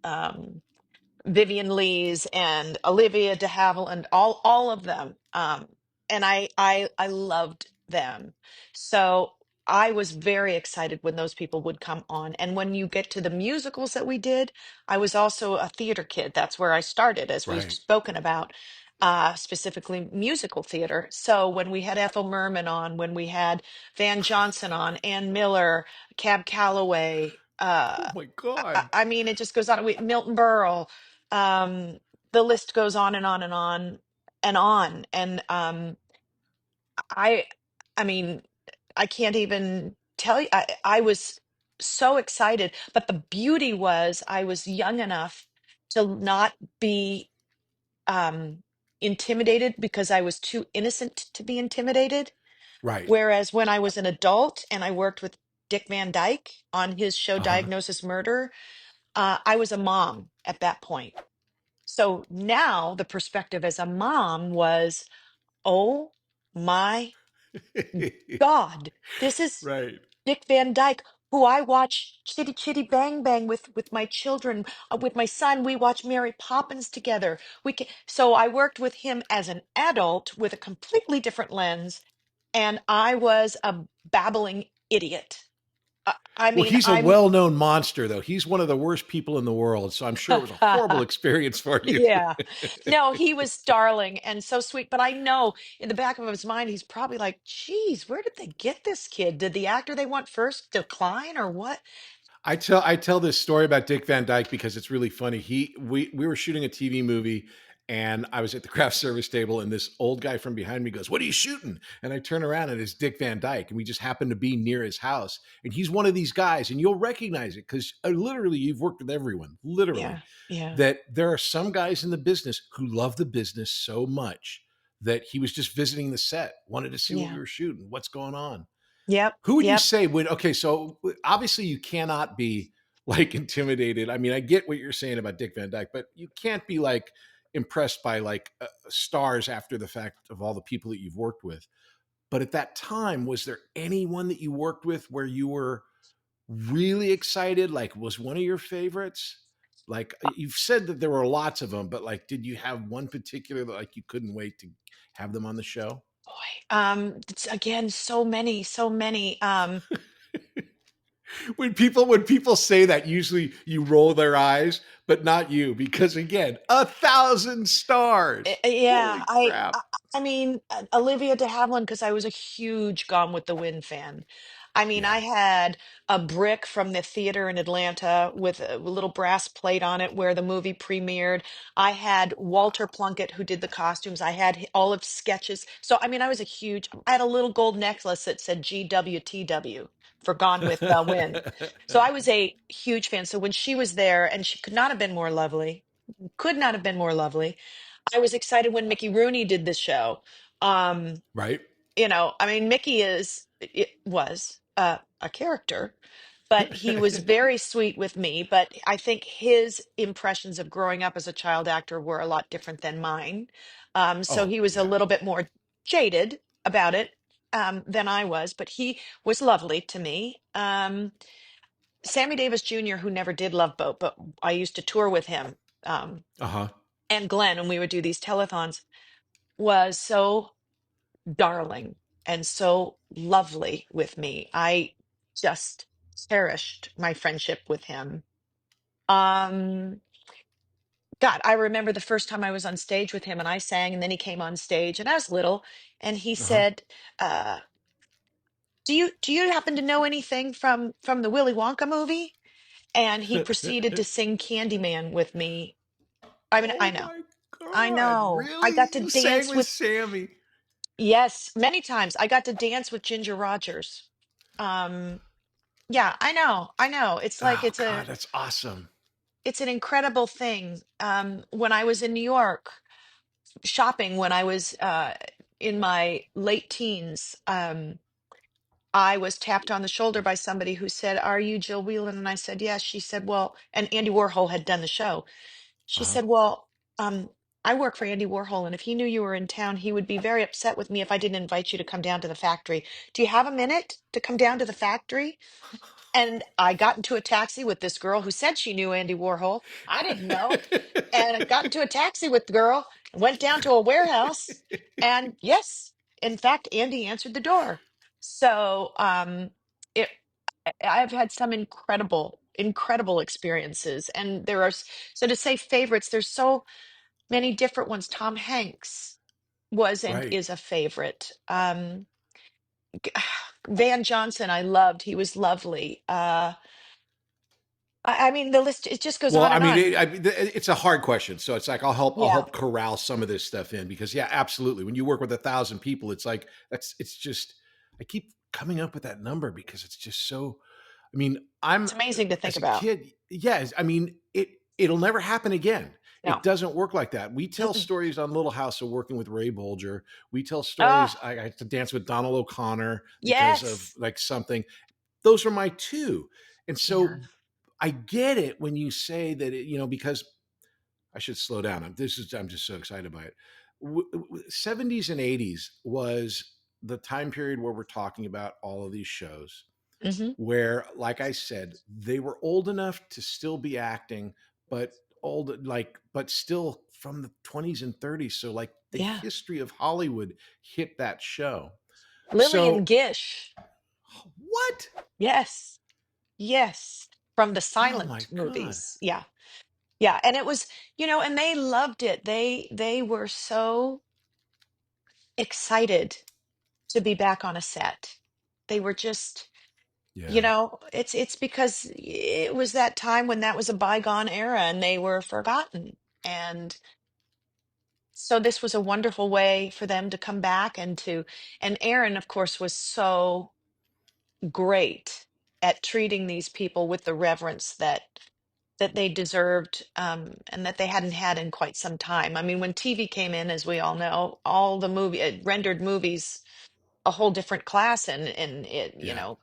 Vivian Lee's and Olivia de Havilland, all of them. And I loved them. So I was very excited when those people would come on. And when you get to the musicals that we did, I was also a theater kid. That's where I started, as we've Right. spoken about, specifically musical theater. So when we had Ethel Merman on, when we had Van Johnson on, Ann Miller, Cab Calloway, Oh my I God. I mean, it just goes on. Milton Berle, um, the list goes on and on and on and on. And I, I mean, I can't even tell you. I was so excited, but the beauty was I was young enough to not be um, intimidated because I was too innocent to be intimidated. Right. Whereas when I was an adult and I worked with Dick Van Dyke on his show Uh-huh. Diagnosis Murder, I was a mom at that point. So now the perspective as a mom was, oh my God, this is Right. Dick Van Dyke, who I watch Chitty Chitty Bang Bang with my children, with my son. We watch Mary Poppins together. So I worked with him as an adult with a completely different lens, and I was a babbling idiot. I Well, mean, he's a I'm well-known monster, though. He's one of the worst people in the world, so I'm sure it was a horrible experience for you. Yeah. No, he was darling and so sweet. But I know in the back of his mind, he's probably like, geez, where did they get this kid? Did the actor they want first decline or what? I tell this story about Dick Van Dyke because it's really funny. We were shooting a TV movie, and I was at the craft service table, and this old guy from behind me goes, "What are you shooting?" And I turn around, and it's Dick Van Dyke, and we just happened to be near his house. And he's one of these guys, and you'll recognize it because literally you've worked with everyone, literally. Yeah. Yeah. That there are some guys in the business who love the business so much that he was just visiting the set, wanted to see what we Yeah. were shooting, what's going on. Yep. Who would you Yep. say would okay, so obviously you cannot be like intimidated. I mean, I get what you're saying about Dick Van Dyke, but you can't be like impressed by like stars after the fact of all the people that you've worked with. But at that time, was there anyone that you worked with where you were really excited? Like, was one of your favorites? Like you've said that there were lots of them, but like, did you have one particular that like you couldn't wait to have them on the show? Boy. Again, so many, so many. When people say that, usually you roll their eyes, but not you, because again, 1,000 stars. Yeah, Holy crap. I mean, Olivia de Havilland, because I was a huge Gone with the Wind fan. I mean, I Yeah. had a brick from the theater in Atlanta with a little brass plate on it where the movie premiered. I had Walter Plunkett who did the costumes. I had all of sketches. So, I mean, I had a little gold necklace that said GWTW for Gone with the Wind. So I was a huge fan. So when she was there, and she could not have been more lovely, could not have been more lovely. I was excited when Mickey Rooney did the show. Um, Right? I mean, Mickey was a character, but he was very sweet with me. But I think his impressions of growing up as a child actor were a lot different than mine. So Oh, he was a yeah. little bit more jaded about it than I was, but he was lovely to me. Sammy Davis Jr., who never did Love Boat, but I used to tour with him. Uh-huh. And Glenn, and we would do these telethons, was so darling and so lovely with me. I just cherished my friendship with him. Um, God, I remember the first time I was on stage with him and I sang, and then he came on stage and I was little, and he Uh-huh. said, do you happen to know anything from the Willy Wonka movie? And he proceeded to sing Candyman with me. I mean, I Oh know. my I God. know. I Really? got to You sang dance with with Sammy? Yes, many times. I got to dance with Ginger Rogers. Um, yeah, I know. I know. It's like Oh God, that's awesome. it's an incredible thing. When I was in New York shopping when I was in my late teens, I was tapped on the shoulder by somebody who said, "Are you Jill Whelan?" And I said, "Yes." She said, "Well," and Andy Warhol had done the show. She Uh-huh. said, "Well, I work for Andy Warhol, and if he knew you were in town, he would be very upset with me if I didn't invite you to come down to the factory. Do you have a minute to come down to the factory?" And I got into a taxi with this girl who said she knew Andy Warhol. I didn't know. And I got into a taxi with the girl, went down to a warehouse, and yes, in fact, Andy answered the door. So it I've had some incredible experiences. And so to say favorites, there's so many different ones. Tom Hanks was and Right. is a favorite. Van Johnson, I loved. He was lovely. I mean, the list, it just goes Well, on I and mean, on. it's a hard question, so it's like I'll Yeah, help corral some of this stuff in, because yeah, absolutely. When you work with 1,000 people, it's like it's just I keep coming up with that number because it's just so. I mean, it's I'm amazing to think as a about. kid, yes. I mean, it'll never happen again. It No. doesn't work like that. We tell Mm-mm. stories on Little House of working with Ray Bolger. We tell stories. Ah, I had to dance with Donald O'Connor because of yes. like something. Those are my two, and Yeah. so I get it when you say that because I should slow down. I'm just so excited by it. 70s and 80s was the time period where we're talking about all of these shows Hmm. where, like I said, they were old enough to still be acting, but but still from the 20s and 30s. So like the Yeah. history of Hollywood hit that show. Lillian So Gish. what? Yes. Yes. From the Oh my silent God. movies. Yeah. Yeah. And it was, and they loved it. They were so excited to be back on a set. They were just, Yeah. it's because it was that time when that was a bygone era and they were forgotten. And so this was a wonderful way for them to come back and Aaron, of course, was so great at treating these people with the reverence that they deserved, and that they hadn't had in quite some time. I mean, when TV came in, as we all know, all the movie it rendered movies a whole different class, and it, Yeah.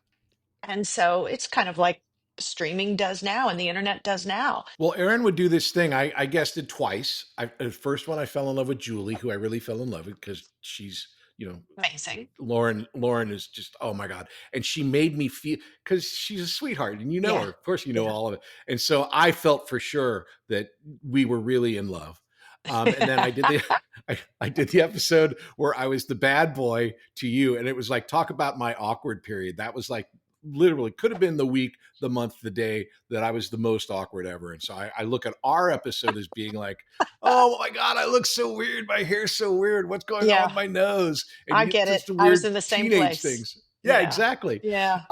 and so it's kind of like streaming does now and the internet does now. Well, Aaron would do this thing. I guessed it twice. The first one, I fell in love with Julie, who I really fell in love with because she's, you know, Amazing. Lauren. Lauren is just, oh my God. And she made me feel, because she's a sweetheart and you know Yeah. her. Of course, you know Yeah. all of it. And so I felt for sure that we were really in love. And then I did the episode where I was the bad boy to you. And it was like, talk about my awkward period. That was like literally could have been the week, the month, the day that I was the most awkward ever. And so I look at our episode as being like, oh my God, I look so weird. My hair's so weird. What's going on with Yeah, my nose? And I you get it. just the I was weird in the same teenage place. things. Yeah, Yeah. exactly. Yeah.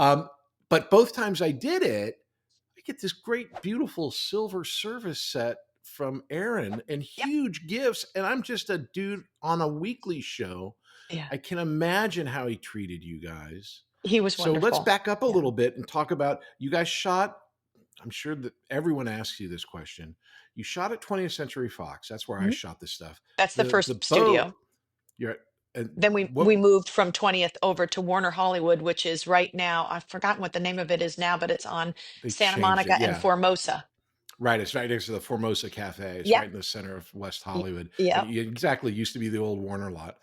But both times I did it, I get this great, beautiful silver service set from Aaron and Yep. huge gifts. And I'm just a dude on a weekly show. Yeah. I can imagine how he treated you guys. He was So let's wonderful. back up a Yeah. little bit and talk about you guys shot. I'm sure that everyone asks you this question. You shot at 20th Century Fox. That's where I Mhm. shot this stuff. That's the The first boat. studio. You're and Then we what we moved from 20th over to Warner Hollywood, which is right now, I've forgotten what the name of it is now, but it's on they Santa changed it. Monica and Yeah. Formosa. Right, it's right next to the Formosa Cafe. It's Yep. right in the center of West Hollywood. Yep. Exactly, used to be the old Warner lot.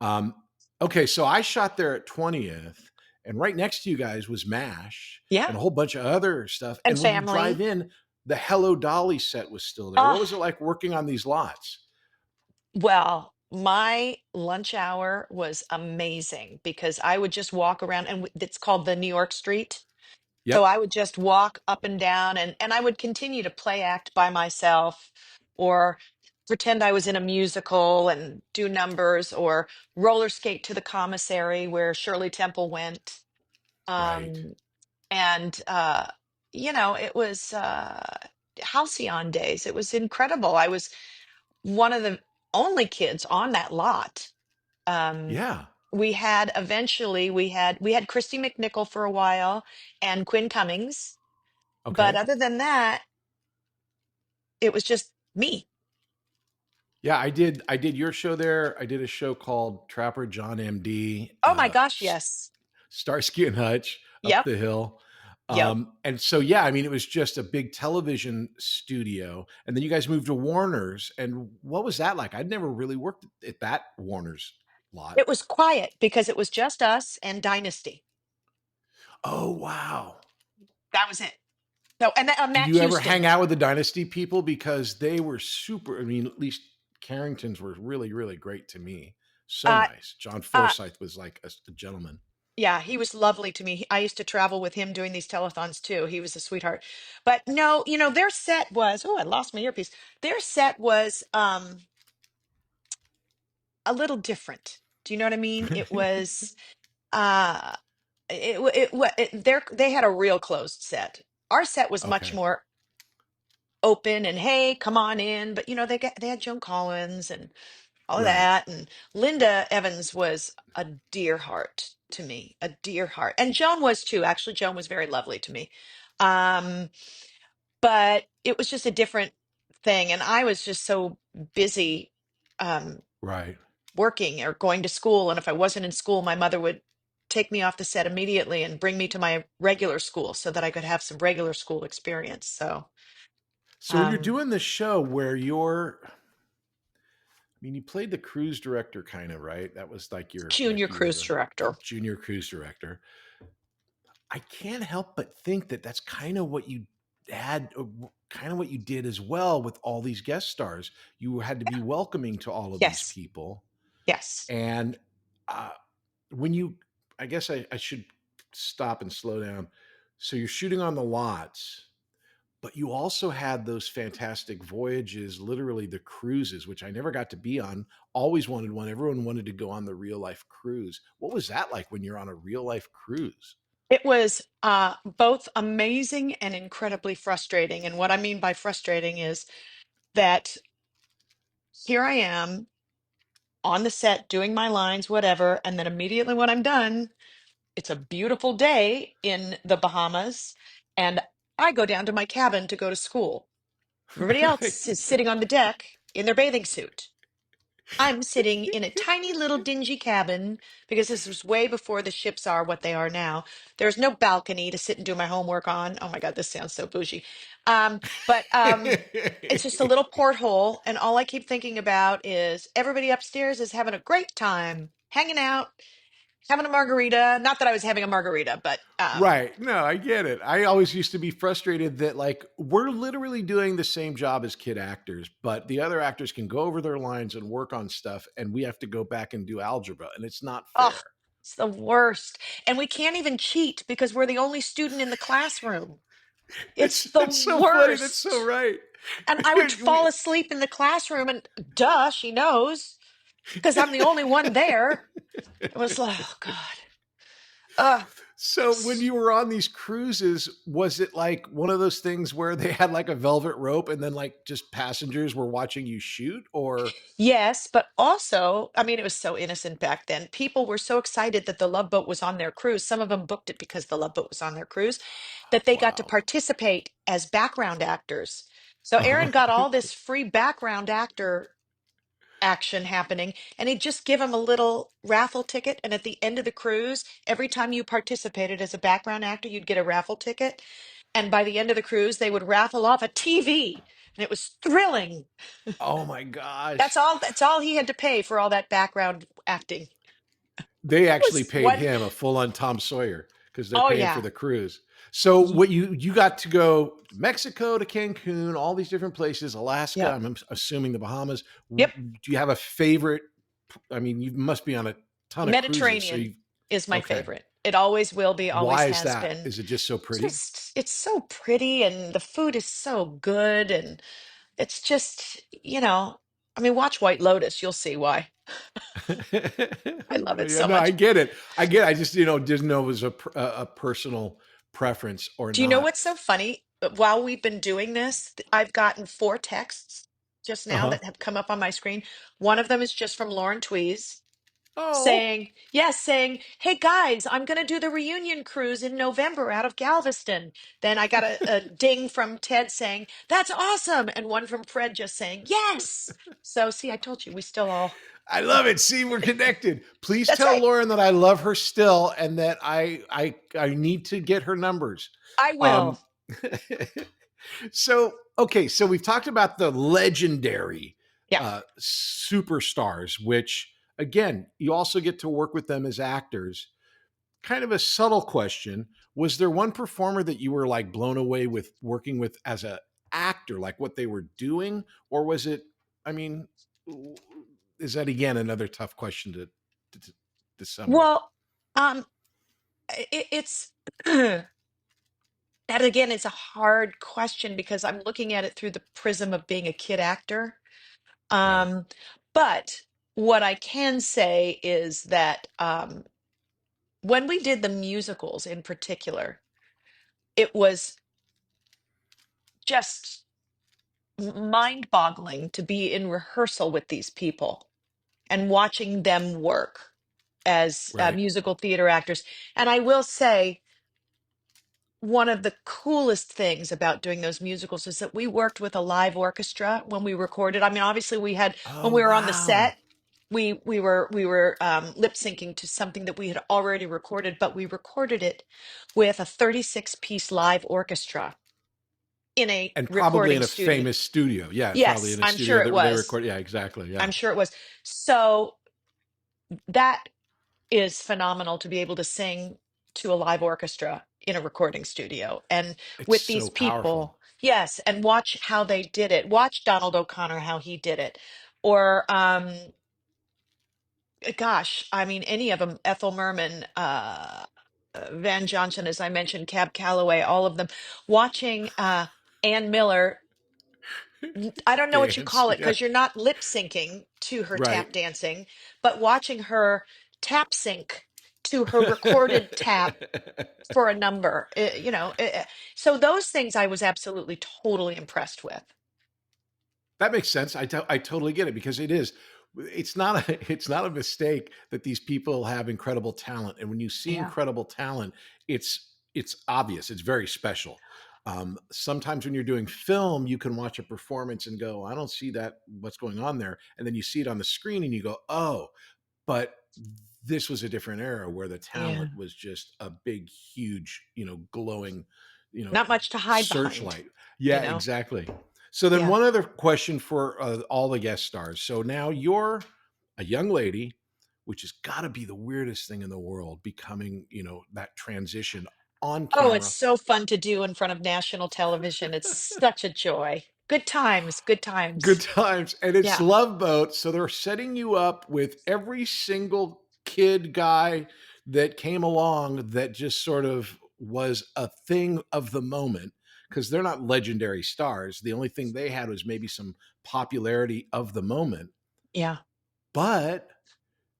Um, okay, so I shot there at 20th, and right next to you guys was MASH Yeah. and a whole bunch of other stuff. And And when you drive family. in, the Hello Dolly set was still there. What was it Ah, like working on these lots? well, my lunch hour was amazing because I would just walk around and it's called the New York Street. So Yep, I would just walk up and down and I would continue to play act by myself or pretend I was in a musical and do numbers or roller skate to the commissary where Shirley Temple went. right. Um, and it was halcyon days. It was incredible. I was one of the only kids on that lot. Um, Yeah, we had Christy McNichol for a while and Quinn Cummings, but okay. other than that, it was just me. Yeah, I did your show there. I did a show called Trapper John MD, Oh my gosh, yes. Starsky and Hutch, Up Yep. the Hill. Yep. And so, yeah, I mean, it was just a big television studio. And then you guys moved to Warner's. And what was that like? I'd never really worked at that Warner's lot. It was quiet because it was just us and Dynasty. Oh, wow. That was it. So, and Did Matt you ever hang Houston. out with the Dynasty people? Because they were super, I mean, at least Carrington's were really, really great to me. So Uh, nice. John uh, Forsythe was like a gentleman. yeah, he was lovely to me. I used to travel with him doing these telethons too. He was a sweetheart. But no, their set was, oh, I lost my earpiece. Their set was a little different. Do you know what I mean? It was uh they had a real closed set. Our set was much Okay. more open and hey, come on in. But they had Joan Collins and all of Right. that. And Linda Evans was a dear heart to me, a dear heart. And Joan was too. Actually, Joan was very lovely to me. Um, but it was just a different thing. And I was just so busy um, Right. working or going to school. And if I wasn't in school, my mother would take me off the set immediately and bring me to my regular school so that I could have some regular school experience. So, So when you're um, doing the show where I mean, you played the cruise director kind of, right? That was like junior you were cruise the director. junior cruise director. I can't help but think that that's kind of what you had, kind of what you did as well with all these guest stars. You had to be welcoming to all of these Yes. people. Yes. And uh, when you, I guess I should stop and slow down. So you're shooting on the lots, but you also had those fantastic voyages, literally the cruises, which I never got to be on. Always wanted one. Everyone wanted to go on the real life cruise. What was that like when you're on a real life cruise? It was both amazing and incredibly frustrating. And what I mean by frustrating is that here I am on the set doing my lines, whatever. And then immediately when I'm done, it's a beautiful day in the Bahamas. And I go down to my cabin to go to school. Everybody else is sitting on the deck in their bathing suit. I'm sitting in a tiny little dingy cabin because this was way before the ships are what they are now. There's no balcony to sit and do my homework on. Oh my God, this sounds so bougie. But it's just a little porthole, and all I keep thinking about is everybody upstairs is having a great time, hanging out, having a margarita. Not that I was having a margarita, but Right. No, I get it. I always used to be frustrated that like we're literally doing the same job as kid actors, but the other actors can go over their lines and work on stuff and we have to go back and do algebra and it's not oh, fair. It's the worst. And we can't even cheat because we're the only student in the classroom. It's the That's so funny. That's so worst. right. And I would fall asleep in the classroom, and duh, she knows because I'm the only one there. It was like, oh God. So when S- you were on these cruises, was it like one of those things where they had like a velvet rope and then like just passengers were watching you shoot or yes, but also, I mean, it was so innocent back then. People were so excited that the Love Boat was on their cruise. Some of them booked it because the Love Boat was on their cruise, that they got to wow. participate as background actors. So Uh-huh. Aaron got all this free background actor action happening, and he'd just give them a little raffle ticket. And at the end of the cruise, every time you participated as a background actor, you'd get a raffle ticket. And by the end of the cruise, they would raffle off a TV, and it was thrilling. Oh my gosh. That's all he had to pay for all that background acting. They It actually was paid one. him a full-on Tom Sawyer because they're Oh paying for yeah. the cruise. So what you got to go Mexico to Cancun, all these different places, Alaska, Yep. I'm assuming the Bahamas. Yep. Do you have a favorite? I mean, you must be on a ton of cruises. So Mediterranean you is my okay. favorite. It always will be, always Why is has that? been. Is it just so pretty? Just it's so pretty, and the food is so good, and it's just, I mean, watch White Lotus, you'll see why. I love it Yeah, so no, I much. get it. I get it. I just, didn't know it was a personal preference or Do you know not. what's so funny? While we've been doing this, I've gotten 4 texts just now Uh-huh. that have come up on my screen. One of them is just from Lauren Tweez Oh, saying, yes, saying, hey guys, I'm going to do the reunion cruise in November out of Galveston. Then I got a ding from Ted saying, that's awesome. And one from Fred just saying, yes. So, see, I told you, we still all, I love it. See, we're connected. Please that's tell right. Lauren that I love her still and that I need to get her numbers. I will. Um so okay, so we've talked about the legendary Yeah. superstars, which again, you also get to work with them as actors. Kind of a subtle question. Was there one performer that you were like blown away with working with as a actor, like what they were doing? Or was it, I mean, is that again another tough question to sum with? Well, um, it's, that again is a hard question because I'm looking at it through the prism of being a kid actor. Right. Um, but what I can say is that when we did the musicals in particular, it was just mind-boggling to be in rehearsal with these people and watching them work as Right. musical theater actors. And I will say, one of the coolest things about doing those musicals is that we worked with a live orchestra when we recorded. I mean, obviously we had when Oh we were on the wow. set, we were lip syncing to something that we had already recorded, but we recorded it with a 36-piece live orchestra in a And probably recording in a studio. famous studio. Yeah, probably Yes, in a I'm studio sure it that they was. record. Yeah, exactly. I'm Yeah. sure it was. So that is phenomenal to be able to sing to a live orchestra in a recording studio and It's with so these powerful. people. Yes, and watch how they did it. Watch Donald O'Connor how he did it. Or gosh, I mean any of them, Ethel Merman, Van Johnson, as I mentioned, Cab Calloway, all of them. Watching Ann Miller, I don't know what you Dance. call it Yeah. because you're not lip syncing to her Right. tap dancing, but watching her tap sync to her recorded tap for a number, so those things I was absolutely totally impressed with. That makes sense. I totally get it because it is. It's not a it's not a mistake that these people have incredible talent, and when you see Yeah. incredible talent, it's obvious. It's very special. Sometimes when you're doing film, you can watch a performance and go, "I don't see that. What's going on there?" And then you see it on the screen, and you go, "Oh." But this was a different era where the Yeah. talent was just a big, huge, glowing, you know, Not much to hide behind, searchlight. you Yeah, know? exactly. So then Yeah. one other question for all the guest stars. So now you're a young lady, which has got to be the weirdest thing in the world, becoming, that transition on Oh, it's camera. so fun to do in front of national television. It's such a joy. Good times, good Good times. times. And it's Yeah. Love Boat. So they're setting you up with every single kid guy that came along that just sort of was a thing of the moment because they're not legendary stars. The only thing they had was maybe some popularity of the moment. Yeah. But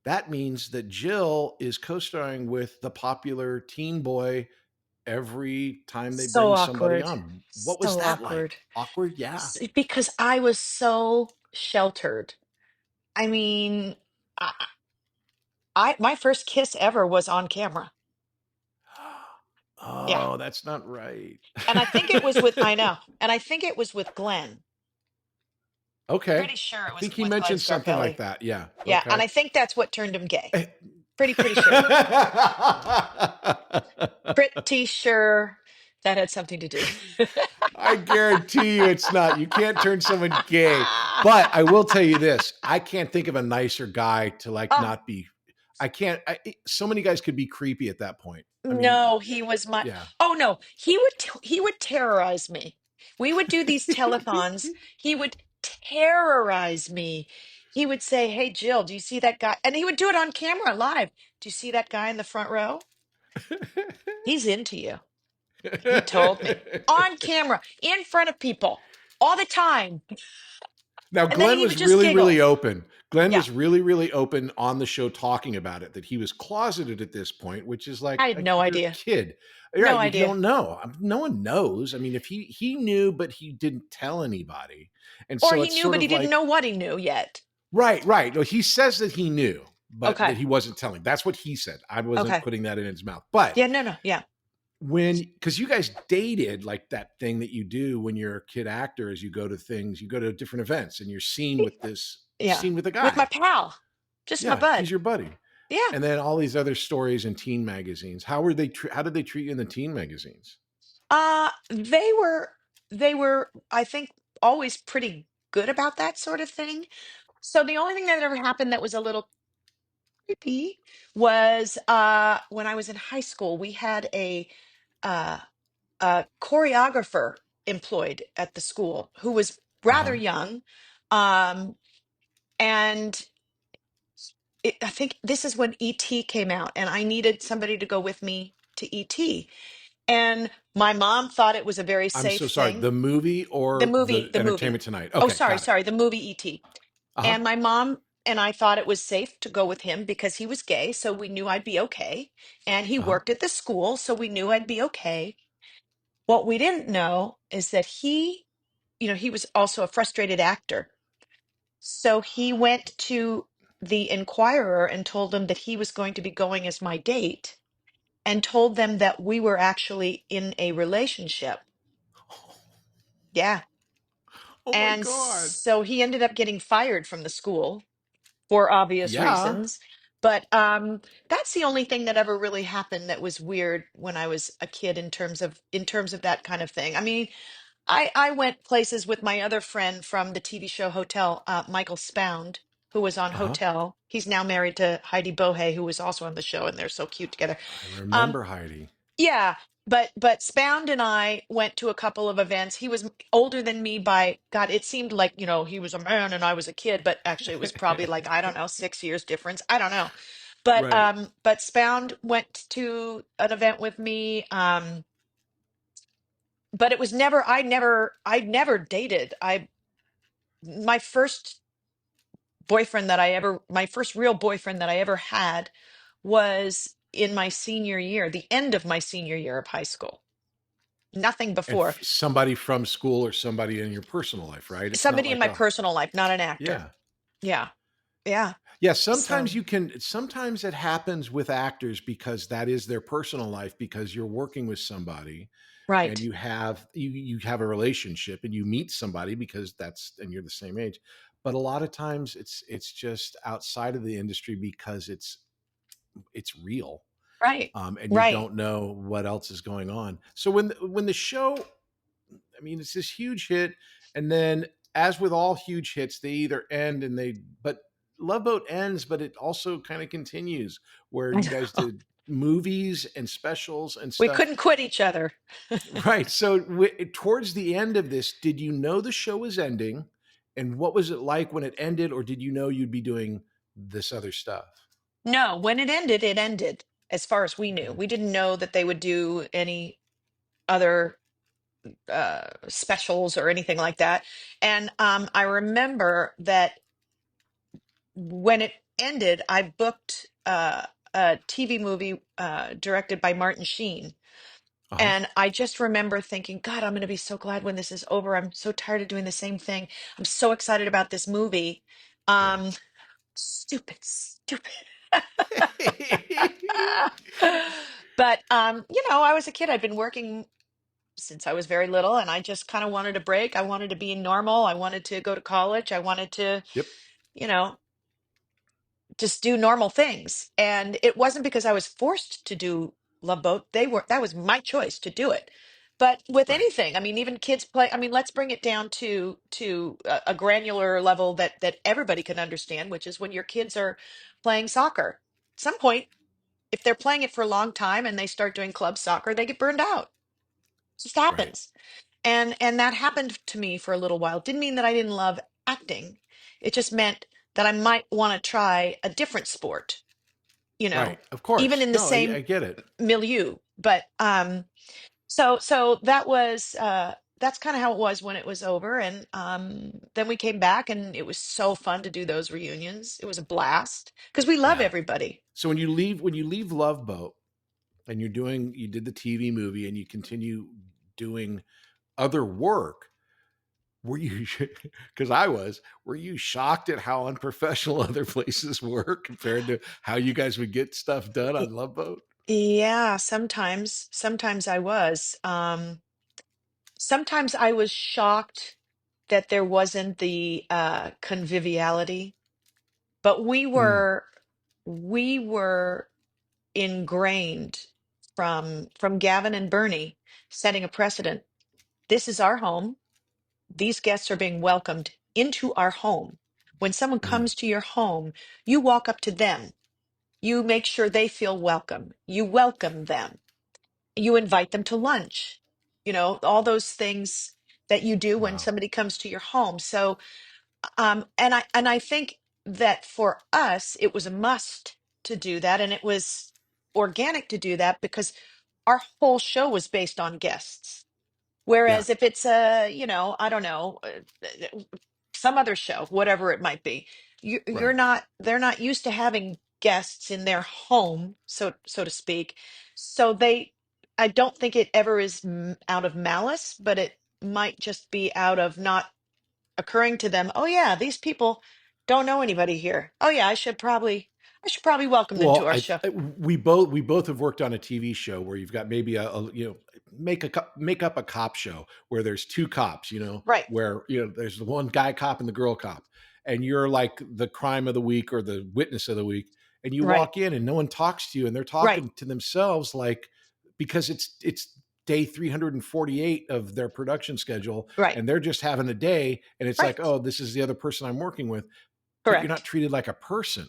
that means that Jill is co-starring with the popular teen boy every time they So bring somebody awkward. on. What was So that awkward. like? Awkward? Yeah. Because I was so sheltered. I mean, my first kiss ever was on camera. Yeah. Oh, that's not right. And I think it was with, I know. And I think it was with Glenn. Okay. Pretty sure I it was think he with Glenn mentioned something like Scarpelli. that. Yeah. Yeah. And Okay. I think that's what turned him gay. Pretty sure. Pretty sure that had something to do. I guarantee you it's not. You can't turn someone gay. But I will tell you this, I can't think of a nicer guy to like Oh, not be. I can't. So many guys could be creepy at that point. I mean, no, he was my. yeah. Oh no, he would terrorize me. We would do these telethons. He would terrorize me. He would say, "Hey Jill, do you see that guy?" And he would do it on camera live. Do you see that guy in the front row? He's into you. He told me on camera, in front of people, all the time. Now, And then Glenn he was would just really, giggle. really open. Glenn Yeah, was really, really open on the show talking about it, that he was closeted at this point, which is I had like no you're a idea. kid. No Right. You idea. don't know. No one knows. I mean, if he knew, but he didn't tell anybody. And Or so he it's knew, sort but he of didn't like, know what he knew yet. right. No, he says that he knew, but that Okay. he wasn't telling. That's what he said. I wasn't Okay. putting that in his mouth. But Yeah, no. Yeah. because you guys dated, like that thing that you do when you're a kid actor is you go to things, you go to different events and you're seen with Yeah. a With my guy. pal. Just my Yeah, he's bud. your buddy. Yeah. And then all these other stories in teen magazines. How were they? How did they treat you in the teen magazines? They were, I think, always pretty good about that sort of thing. So the only thing that ever happened that was a little creepy was when I was in high school, we had uh a choreographer employed at the school who was Uh rather huh. young. And I think this is when ET came out, and I needed somebody to go with me to ET. And my mom thought it was a very I'm safe so sorry. thing. The movie The or movie, the the movie. Entertainment Tonight? Oh, Okay, sorry, got it. sorry, the movie ET. Uh huh. And my mom and I thought it was safe to go with him because he was gay, so we knew I'd be okay. And he Uh huh. worked at the school, so we knew I'd be okay. What we didn't know is that he was also a frustrated actor. So he went to the Inquirer and told them that he was going to be going as my date and told them that we were actually in a relationship. Yeah. Oh my And god. so he ended up getting fired from the school for obvious Yeah. reasons. But that's the only thing that ever really happened that was weird when I was a kid in terms of that kind of thing. I mean, I went places with my other friend from the TV show Hotel, Michael Spound, who was on Uh huh. Hotel. He's now married to Heidi Bohe, who was also on the show, and they're so cute together. I Um, remember Heidi. yeah, but Spound and I went to a couple of events. He was older than me by God. It seemed like he was a man and I was a kid, but actually it was probably like I don't know 6 years difference. I don't know, but Right. Spound went to an event with me. But it was never. I never dated. My first my first real boyfriend that I ever had was in my senior year, the end of my senior year of high school. Nothing And before. somebody from school or somebody in your personal life, right? It's not Somebody in like my a personal life, not an actor. yeah. Yeah. Yeah. Yeah, So, sometimes it happens with actors because that is their personal life because you're working with somebody and right. you have a relationship and you meet somebody because and you're the same age. But a lot of times it's just outside of the industry because it's real. Right. And you Right. don't know what else is going on. So when the show, I mean, it's this huge hit, and then as with all huge hits, they either end and but Love Boat ends, but it also kind of continues where I you guys know. did movies and specials and We stuff. couldn't quit each other. Right. So towards the end of this, did you know the show was ending, and what was it like when it ended, or did you know you'd be doing this other stuff? No, when it ended, it ended. as far as we knew. Okay. We didn't know that they would do any other specials or anything like that. And I remember that when it ended, I booked a TV movie directed by Martin Sheen. Uh-huh. And I just remember thinking, God, I'm going to be so glad when this is over. I'm so tired of doing the same thing. I'm so excited about this movie. Yeah. Um, stupid, stupid. But I was a kid. I'd been working since I was very little, and I just kind of wanted a break. I wanted to be normal. I wanted to go to college. I wanted to, Yep. you know, just do normal things. And it wasn't because I was forced to do Love Boat. That was my choice to do it. But with Right. anything, I mean, even kids play. I mean, let's bring it down to a granular level that everybody can understand, which is when your kids are playing soccer. At some point, if they're playing it for a long time and they start doing club soccer, they get burned out. It just Right. happens. And that happened to me for a little while. Didn't mean that I didn't love acting. It just meant that I might want to try a different sport, you Right. know, Of even course. in the No, I same get it. milieu. But so that was that's kind of how it was when it was over. And then we came back and it was so fun to do those reunions. It was a blast because we love Yeah. everybody. So when you leave Love Boat and you did the TV movie and you continue doing other work, were you because were you shocked at how unprofessional other places were compared to how you guys would get stuff done Y- on Love Boat? Yeah, sometimes I was. Sometimes I was shocked that there wasn't the conviviality, but Mm, we were ingrained from Gavin and Bernie setting a precedent. This is our home. These guests are being welcomed into our home. When someone mm, comes to your home, you walk up to them. You make sure they feel welcome. You welcome them. You invite them to lunch. All those things that you do when wow. somebody comes to your home. So, and I think that for us, it was a must to do that, and it was organic to do that because our whole show was based on guests. Yeah. Whereas if it's I don't know, some other show, whatever it might be, Right. they're not used to having guests in their home, so to speak. So I don't think it ever is out of malice, but it might just be out of not occurring to them. Oh yeah, these people don't know anybody here. Oh yeah, I should probably welcome them to Well, our show. we both have worked on a TV show where you've got maybe make up a cop show where there's two cops, Right, where there's the one guy cop and the girl cop, and you're like the crime of the week or the witness of the week, and you right, walk in and no one talks to you, and they're right, talking to themselves like because it's day 348 of their production schedule right, and they're just having a day and it's like, right. oh, this is the other person I'm working with, but you're not Correct, treated like a person.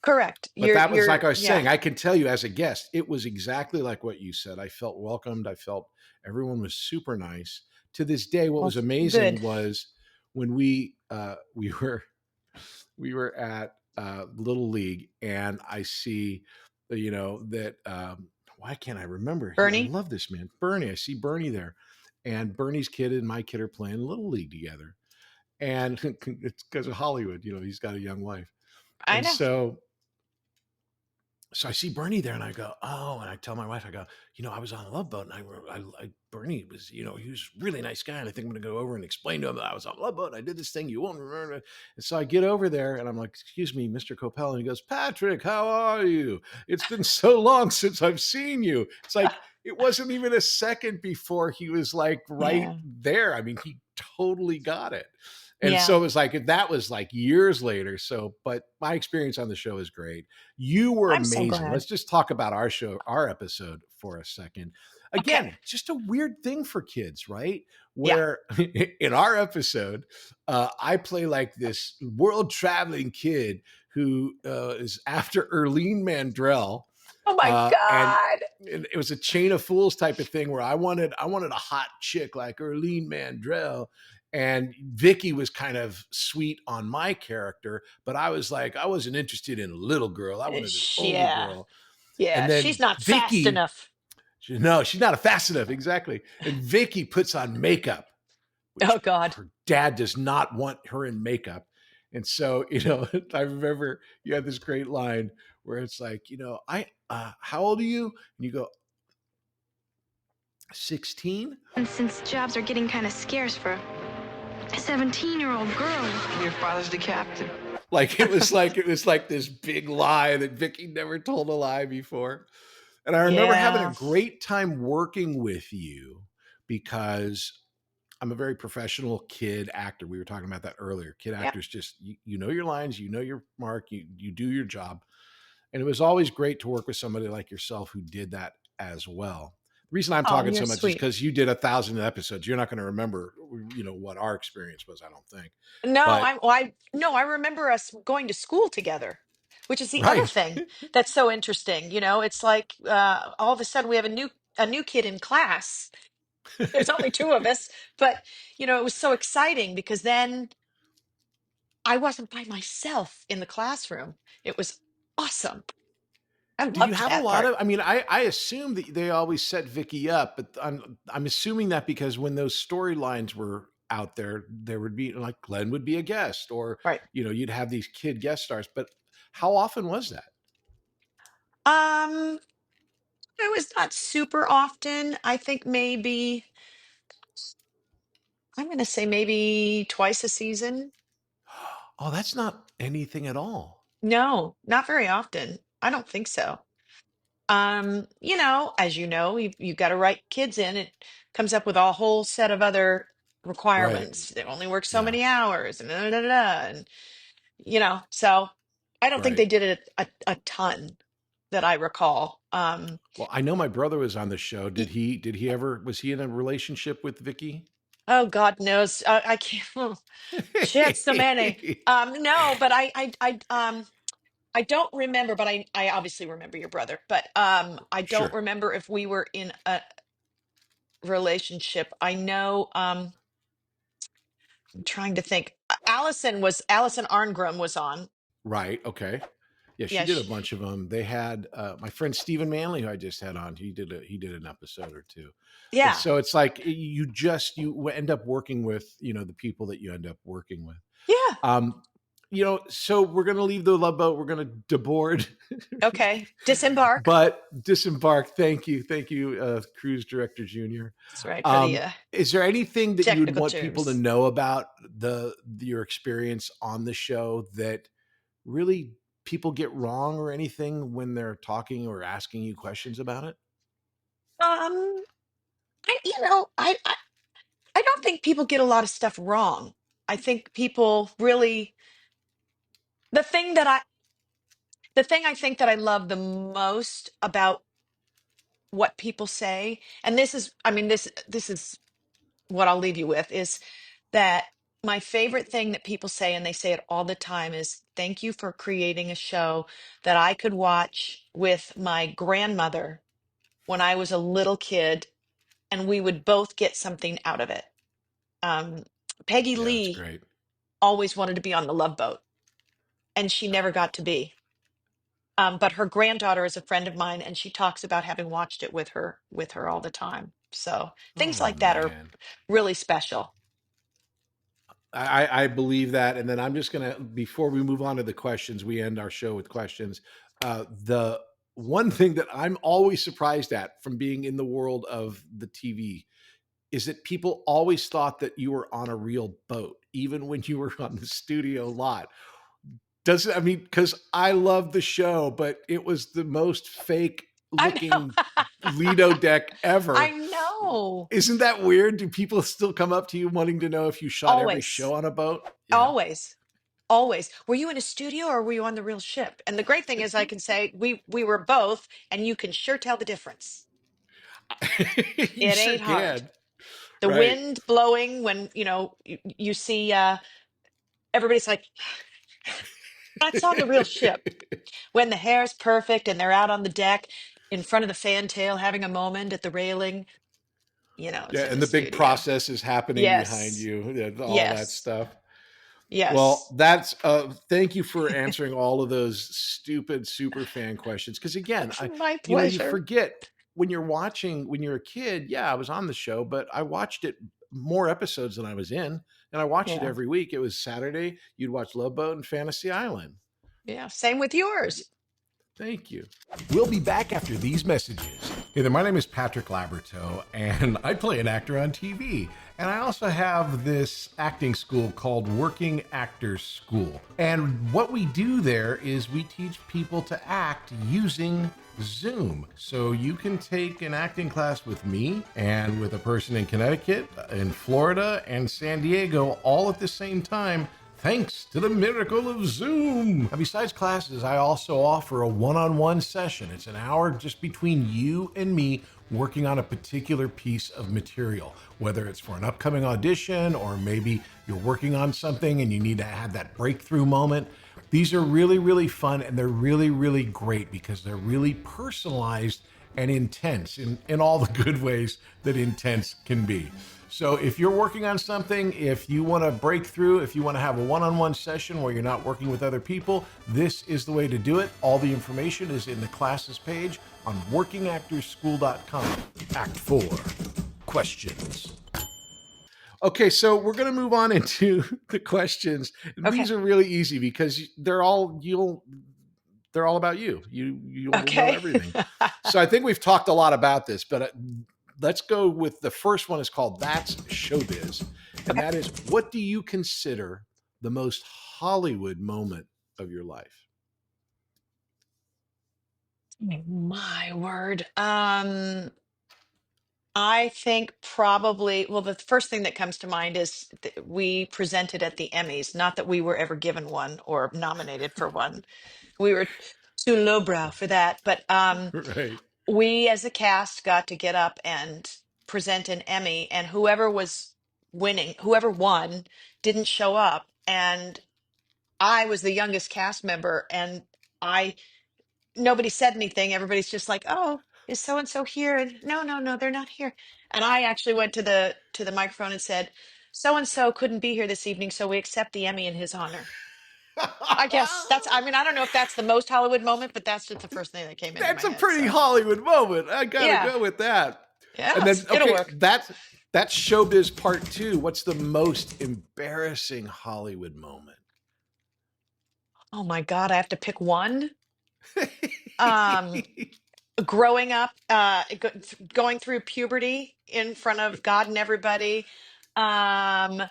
correct. But that was like I was Yeah. saying, I can tell you as a guest, it was exactly like what you said. I felt welcomed. I felt everyone was super nice. To this day, what Well, was amazing good. was when we were at Little League, and I see, that why can't I remember? I Bernie, love this man, Bernie. I see Bernie there, and Bernie's kid and my kid are playing Little League together, and it's because of Hollywood. He's got a young wife, I and know. so I see Bernie there and I go, oh, and I tell my wife, I go, I was on a Love Boat and Bernie was, he was a really nice guy. And I think I'm going to go over and explain to him that I was on a Love Boat and I did this thing. You won't remember. And so I get over there and I'm like, excuse me, Mr. Coppell. And he goes, Patrick, how are you? It's been so long since I've seen you. It's like, it wasn't even a second before he was like right Yeah. there. I mean, he totally got it. And Yeah. so it was like that was like years later. So, but my experience on the show is great. You were I'm so amazing. glad. Let's just talk about our show, our episode for a second. Okay. Again, just a weird thing for kids, right? Yeah. Where in our episode, I play like this world traveling kid who is after Erlene Mandrell, Oh my uh, and God. and it was a chain of fools type of thing where I wanted a hot chick like Erlene Mandrell, and Vicky was kind of sweet on my character, but I was like I wasn't interested in a little girl. I wanted an older Yeah. girl. Yeah, And she's then not fast Vicky, enough. no, she's not a fast enough, exactly. And Vicky puts on makeup, which Oh God. her dad does not want her in makeup. And so, I remember you had this great line where it's like, how old are you? And you go, 16? And since jobs are getting kind of scarce for a 17-year-old girl. Your father's the captain. Like this big lie that Vicky never told a lie before. And I remember having a Yeah. great time working with you because I'm a very professional kid actor. We were talking about that earlier. Kid Yep. actors just you know your lines, you know your mark, you do your job. And it was always great to work with somebody like yourself who did that as well. The reason I'm Oh, talking you're so much is sweet. because you did 1,000 episodes. You're not going to remember, what our experience was, I don't think. No, But no, I remember us going to school together, which is the other right. thing that's so interesting. It's like all of a sudden we have a new kid in class. There's only two of us, but it was so exciting because then I wasn't by myself in the classroom. It was awesome. I Did you loved have a that lot part. of? I mean, I assume that they always set Vicky up, but I'm assuming that because when those storylines were out there would be like Glenn would be a guest, or Right. you'd have these kid guest stars. But how often was that? Um, it was not super often. I think maybe I'm going to say maybe twice a season. Oh, that's not anything at all. No, not very often. I don't think so. As you know, you've got to write kids in. It comes up with a whole set of other Right. requirements. They only work so Yeah. many hours and da, da, da, da, and so I don't think Right. they did it a ton that I recall. Well, I know my brother was on the show. Y- Did he ever? Was he in a relationship with Vicky? oh God knows, I can't. She had so many. No, but I don't remember, but I obviously remember your brother, but I don't Sure. remember if we were in a relationship. I know. I'm trying to think. Allison Arngrim was on. Right. Okay. Yeah, she Yeah, did a bunch of them. They had my friend Stephen Manley, who I just had on. He did an episode or two, and yeah, so it's like you end up working with the people that you end up working with. yeah. Um, so we're gonna leave the Love Boat. We're gonna deboard, Okay, disembark. but disembark. Thank you, Cruise Director Junior. That's right for the Is there anything that you would technical want people to terms. know about your experience on the show that really people get wrong or anything when they're talking or asking you questions about it? Um, I don't think people get a lot of stuff wrong. I think people really the thing that I the thing I think that I love the most about what people say, and this is what I'll leave you with is that my favorite thing that people say, and they say it all the time, is thank you for creating a show that I could watch with my grandmother when I was a little kid, and we would both get something out of it. Um, Peggy Yeah, that's Lee great. always wanted to be on the Love Boat, and she never got to be. But her granddaughter is a friend of mine, and she talks about having watched it with her all the time. So things Oh like that are man. really special. I believe that. And then I'm just gonna before we move on to the questions, we end our show with questions. The one thing that I'm always surprised at from being in the world of the TV is that people always thought that you were on a real boat, even when you were on the studio lot. Doesn't I mean, because I love the show, but it was the most fake I know. looking Lido deck I ever. know. Isn't that weird? Do people still come up to you wanting to know if you shot every Always. show on a boat? Yeah. Always. Always. Were you in a studio or were you on the real ship? And the great thing is I can say we were both and you can sure tell the difference. You It sure ain't hard. can. The Right. wind blowing when, you see everybody's like, that's on the real ship. When the hair's perfect and they're out on the deck in front of the fantail having a moment at the railing, Yeah, it's in and the the big studio. process is happening behind Yes. you, yeah, all that Yes. stuff. Well, Yes. that's thank you for answering all of those stupid super fan questions. Because again, My you pleasure. forget when you're watching when you're a kid. Yeah, I was on the show, but I watched it more episodes than I was in, and I watched it Yeah. every week. It was Saturday. You'd watch Love Boat and Fantasy Island. Yeah. Same with yours. Thank you. We'll be back after these messages. Hey there, my name is Patrick Labyorteaux, and I play an actor on TV. And I also have this acting school called Working Actors School. And what we do there is we teach people to act using Zoom. So you can take an acting class with me and with a person in Connecticut, in Florida, and San Diego all at the same time, thanks to the miracle of Zoom. Now, besides classes, I also offer a one-on-one session. It's an hour just between you and me working on a particular piece of material, whether it's for an upcoming audition or maybe you're working on something and you need to have that breakthrough moment. These are really, really fun, and they're really, really great because they're really personalized and intense in all the good ways that intense can be. So if you're working on something, if you want to break through, if you want to have a one-on-one session where you're not working with other people, this is the way to do it. All the information is in the classes page on workingactorsschool.com. Act 4, questions. Okay, so we're going to move on into the questions. Okay. These are really easy because they're all about you. You'll know Okay. everything. So I think we've talked a lot about this, but let's go with the first one is called That's Showbiz. And Okay. that is, what do you consider the most Hollywood moment of your life? My word. I think probably, well, the first thing that comes to mind is we presented at the Emmys. Not that we were ever given one or nominated for one. We were too lowbrow for that. But Right. we as a cast got to get up and present an Emmy, and whoever was winning, whoever won, didn't show up. And I was the youngest cast member, and I nobody said anything. Everybody's just like, "Oh, is so and so here?" And no, no, no, they're not here. And I actually went to the microphone and said, "So and so couldn't be here this evening, so we accept the Emmy in his honor." I guess that's. I mean, I don't know if that's the most Hollywood moment, but that's just the first thing that came into my That's a head. pretty So Hollywood moment. I gotta yeah, go with that. yeah, And then, it'll okay, work. that's Showbiz Part Two. What's the most embarrassing Hollywood moment? Oh my God, I have to pick one. Um, Growing up, going through puberty in front of God and everybody. Um,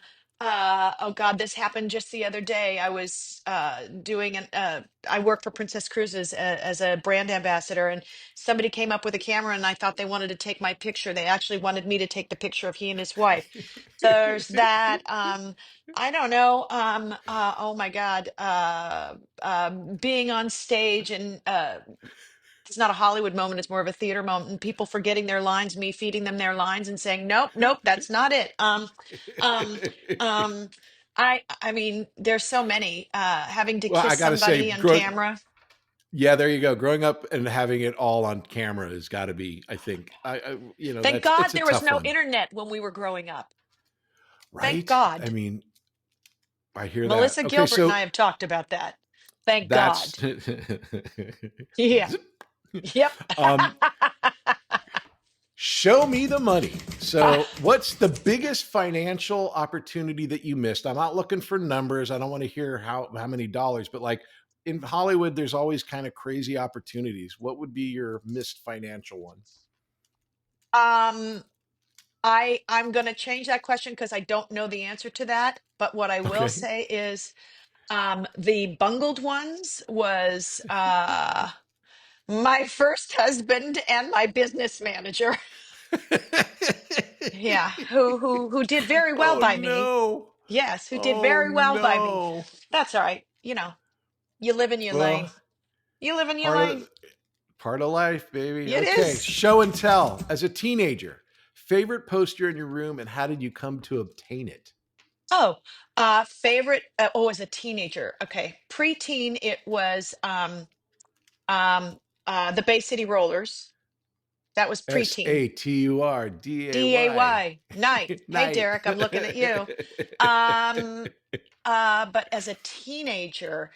oh God, this happened just the other day. I was I work for Princess Cruises as a brand ambassador, and somebody came up with a camera, and I thought they wanted to take my picture. They actually wanted me to take the picture of he and his wife. There's that. I don't know. Oh my God. Being on stage and it's not a Hollywood moment, it's more of a theater moment, and people forgetting their lines, me feeding them their lines and saying, nope, nope, that's not it. Um, um, I mean, there's so many, having to Well, I kiss gotta say, somebody on camera. yeah, there you go. Growing up and having it all on camera has got to be, I think, Thank God it's a there was tough no one, internet when we were growing up. Thank right? I God. mean, I hear that. Melissa Okay, Gilbert and so I have talked about that. Thank that's God. Yeah. Yep. um, show me the money. So, what's the biggest financial opportunity that you missed? I'm not looking for numbers. I don't want to hear how many dollars, but like in Hollywood, there's always kind of crazy opportunities. What would be your missed financial one? um, I'm going to change that question because I don't know the answer to that. But what I will Okay. say is, the bungled ones was my first husband and my business manager. Yeah, who did very well Oh by me. no. Yes, who did Oh very well by me. no. That's all right. You live in your Well, lane. You live in your part lane. of part of life, baby. It Okay, is. show and tell. As a teenager, favorite poster in your room and how did you come to obtain it? Oh, favorite. As a teenager. Okay, preteen. It was um the Bay City Rollers. That was preteen. Saturday. DAY, night. Hey, Night. Derek, I'm looking at you. Um, but as a teenager,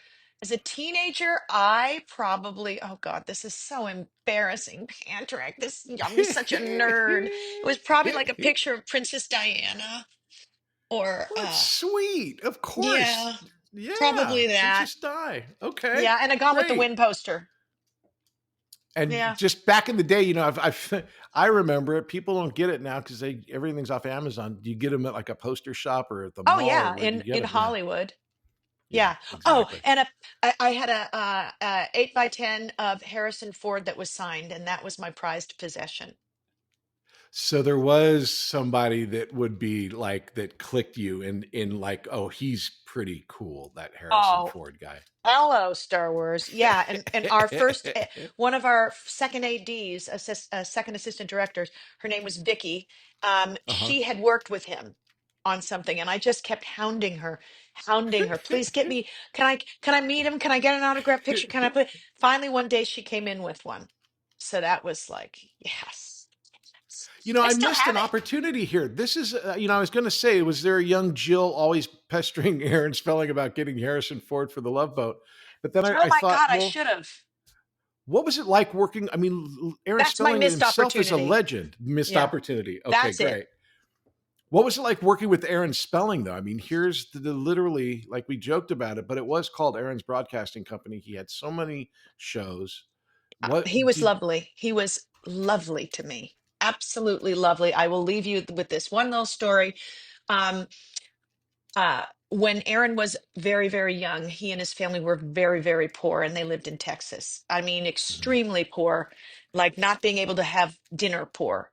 I probably, oh God, this is so embarrassing, Patrick. I'm such a nerd. It was probably like a picture of Princess Diana or, Well, that's sweet. Of course. yeah, Yeah. probably that. Princess Di. Okay. Yeah, and a Gone with the Great. Wind poster. And Yeah. just back in the day, I remember it. People don't get it now because everything's off Amazon. Do you get them at like a poster shop or at the Oh mall, or yeah, where do you get in them? Yeah. Hollywood. Yeah, Yeah. Oh, exactly. and I had a 8x10 of Harrison Ford that was signed, and that was my prized possession. So there was somebody that would be like that clicked you in like, oh, he's pretty cool, that Harrison Oh, Ford guy. hello, Star Wars. Yeah, and our first one of our second ADs, second assistant directors, her name was Vicki. Uh-huh. She had worked with him on something, and I just kept hounding her. Please get me. Can I meet him? Can I get an autograph picture? Can I put? Finally, one day she came in with one, so that was like yes. I I still missed have an it. opportunity here. This is, I was going to say, was there a young Jill always pestering Aaron Spelling about getting Harrison Ford for the Love Boat? But then Oh I my thought, God, I well, should have. what was it like working? I mean, Aaron That's my Spelling missed himself is a opportunity. legend. Missed Yeah, opportunity. Okay, that's it. great. What was it like working with Aaron Spelling, though? I mean, here's the literally, like we joked about it, but it was called Aaron's Broadcasting Company. He had so many shows. What He was did, lovely. He was lovely to me. Absolutely lovely. I will leave you with this one little story. Um, when Aaron was very, very young, he and his family were very, very poor, and they lived in Texas. I mean, Mhm. extremely poor, like not being able to have dinner poor.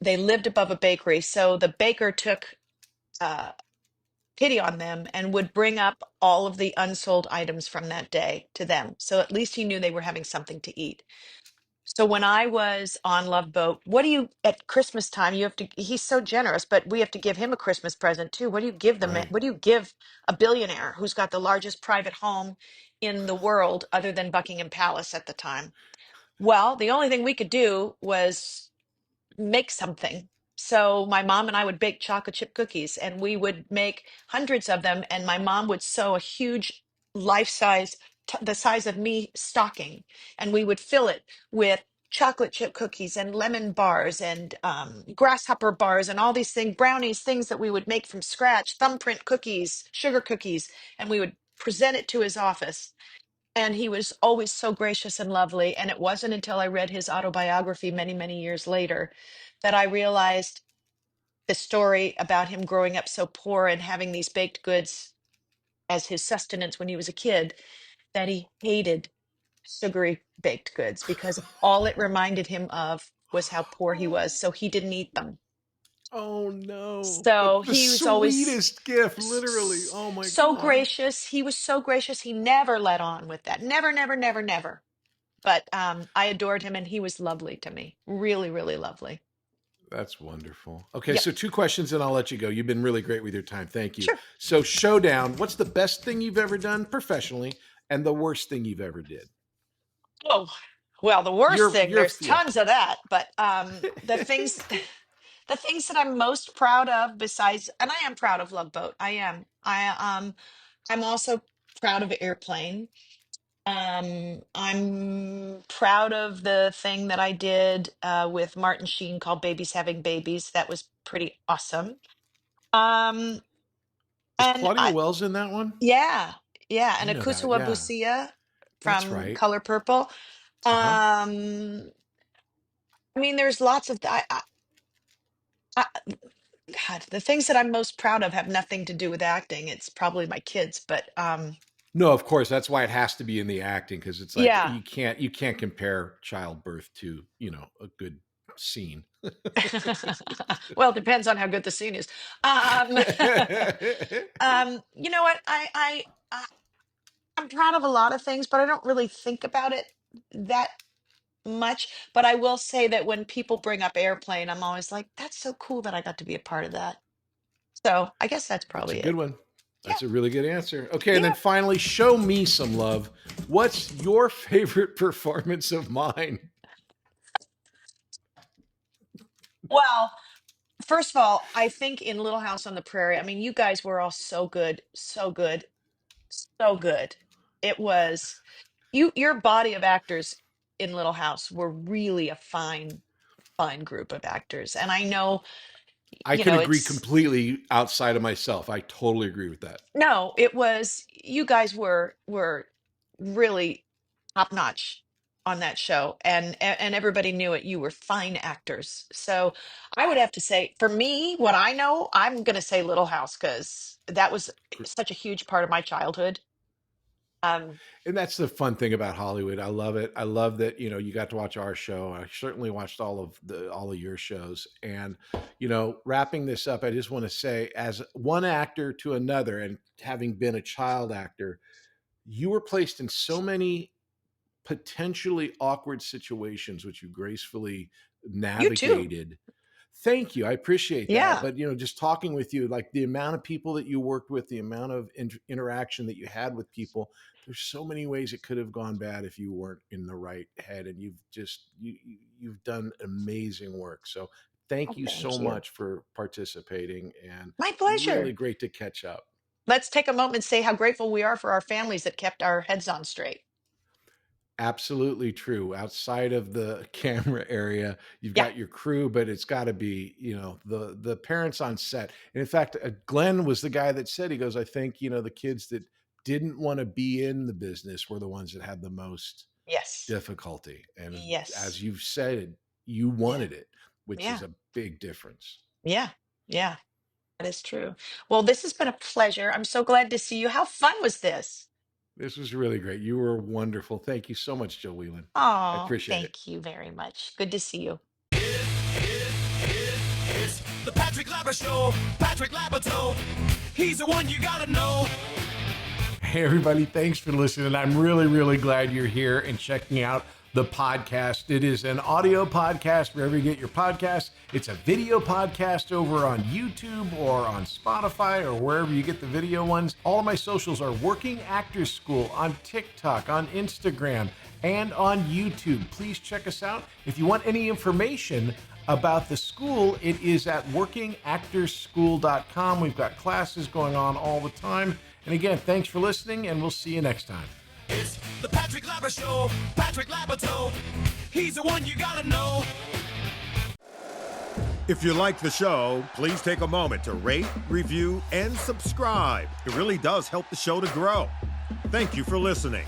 They lived above a bakery, so the baker took uh, pity on them and would bring up all of the unsold items from that day to them. So at least he knew they were having something to eat. So when I was on Love Boat, what do you at Christmas time? You have to. He's so generous, but we have to give him a Christmas present too. What do you give them? Right. What do you give a billionaire who's got the largest private home in the world, other than Buckingham Palace at the time? Well, the only thing we could do was make something. So my mom and I would bake chocolate chip cookies, and we would make hundreds of them. And my mom would sew a huge life size, the size of me, stocking, and we would fill it with chocolate chip cookies and lemon bars and grasshopper bars and all these things, brownies, things that we would make from scratch, thumbprint cookies, sugar cookies, and we would present it to his office. And he was always so gracious and lovely. And it wasn't until I read his autobiography many, many years later that I realized the story about him growing up so poor and having these baked goods as his sustenance when he was a kid, that he hated sugary baked goods because all it reminded him of was how poor he was. So he didn't eat them. Oh no. So The he was always sweetest gift, literally. Oh my so God. gracious. He was so gracious. He never let on with that. Never, never, never, never. But I adored him, and he was lovely to me. Really, really lovely. That's wonderful. Okay, Yep. so two questions and I'll let you go. You've been really great with your time. Thank you. Sure. So, showdown, what's the best thing you've ever done professionally and the worst thing you've ever did? Oh, well, the worst thing, You're there's yeah. tons of that, but the things the things that I'm most proud of besides, and I am proud of Love Boat. I am. I'm also proud of Airplane. I'm proud of the thing that I did with Martin Sheen called Babies Having Babies. That was pretty awesome. Um, Was and Claudia Wells in that one? yeah, yeah, I and know that. Akusawa Yeah. Busia That's from right. Color Purple. Uh-huh. Um, I mean, there's lots of I, God, the things that I'm most proud of have nothing to do with acting. It's probably my kids, but No, of course. That's why it has to be in the acting because it's like yeah. you can't compare childbirth to, a good scene. Well, it depends on how good the scene is. Um, you know what? I'm proud of a lot of things, but I don't really think about it that much. But I will say that when people bring up Airplane, I'm always like, that's so cool that I got to be a part of that. So I guess that's That's a probably good it. one. Yeah. That's a really good answer. Okay, and then Yeah. finally, show me some love. What's your favorite performance of mine? Well, first of all, I think in Little House on the Prairie, I mean, you guys were all so good, so good, so good. It was your body of actors in Little House were really a fine group of actors. And I know, I can agree it's completely outside of myself. I totally agree with that. no, it was you guys were really top notch on that show, and everybody knew it. You were fine actors. So I would have to say, for me, what I know, I'm going to say Little House because that was such a huge part of my childhood. Um, And that's the fun thing about Hollywood. I love it. I love that, you got to watch our show. I certainly watched all of your shows. And, wrapping this up, I just want to say, as one actor to another, and having been a child actor, you were placed in so many potentially awkward situations, which you gracefully you too. navigated. Thank you. I appreciate that. Yeah. But, just talking with you, like the amount of people that you worked with, the amount of interaction that you had with people, there's so many ways it could have gone bad if you weren't in the right head. And you've done amazing work. So thank Oh, you so thank you. much for participating, and My really pleasure. great to catch up. Let's take a moment and say how grateful we are for our families that kept our heads on straight. Absolutely true. Outside of the camera area, you've Yeah. got your crew, but it's got to be, the parents on set. And in fact, Glenn was the guy that said, he goes, I think, the kids that didn't want to be in the business were the ones that had the most Yes. difficulty. And as Yes. you've said, you Yeah. wanted it, which is Yeah. a big difference. Yeah. Yeah. That is true. Well, this has been a pleasure. I'm so glad to see you. How fun was this? This was really great. You were wonderful. Thank you so much, Joe Whelan. I Oh, appreciate it. thank you very much. Good to see you. It's the Patrick Labber Show. Patrick Labyorteaux. He's the one you gotta know. Hey, everybody, thanks for listening. I'm really, really glad you're here and checking out the podcast. It is an audio podcast wherever you get your podcasts. It's a video podcast over on YouTube or on Spotify or wherever you get the video ones. All of my socials are Working Actors School on TikTok, on Instagram, and on YouTube. Please check us out. If you want any information about the school, it is at workingactorsschool.com. We've got classes going on all the time. And again, thanks for listening, and we'll see you next time. It's the Patrick Labber Show. Patrick Labyorteaux. He's the one you gotta know. If you like the show, please take a moment to rate, review, and subscribe. It really does help the show to grow. Thank you for listening.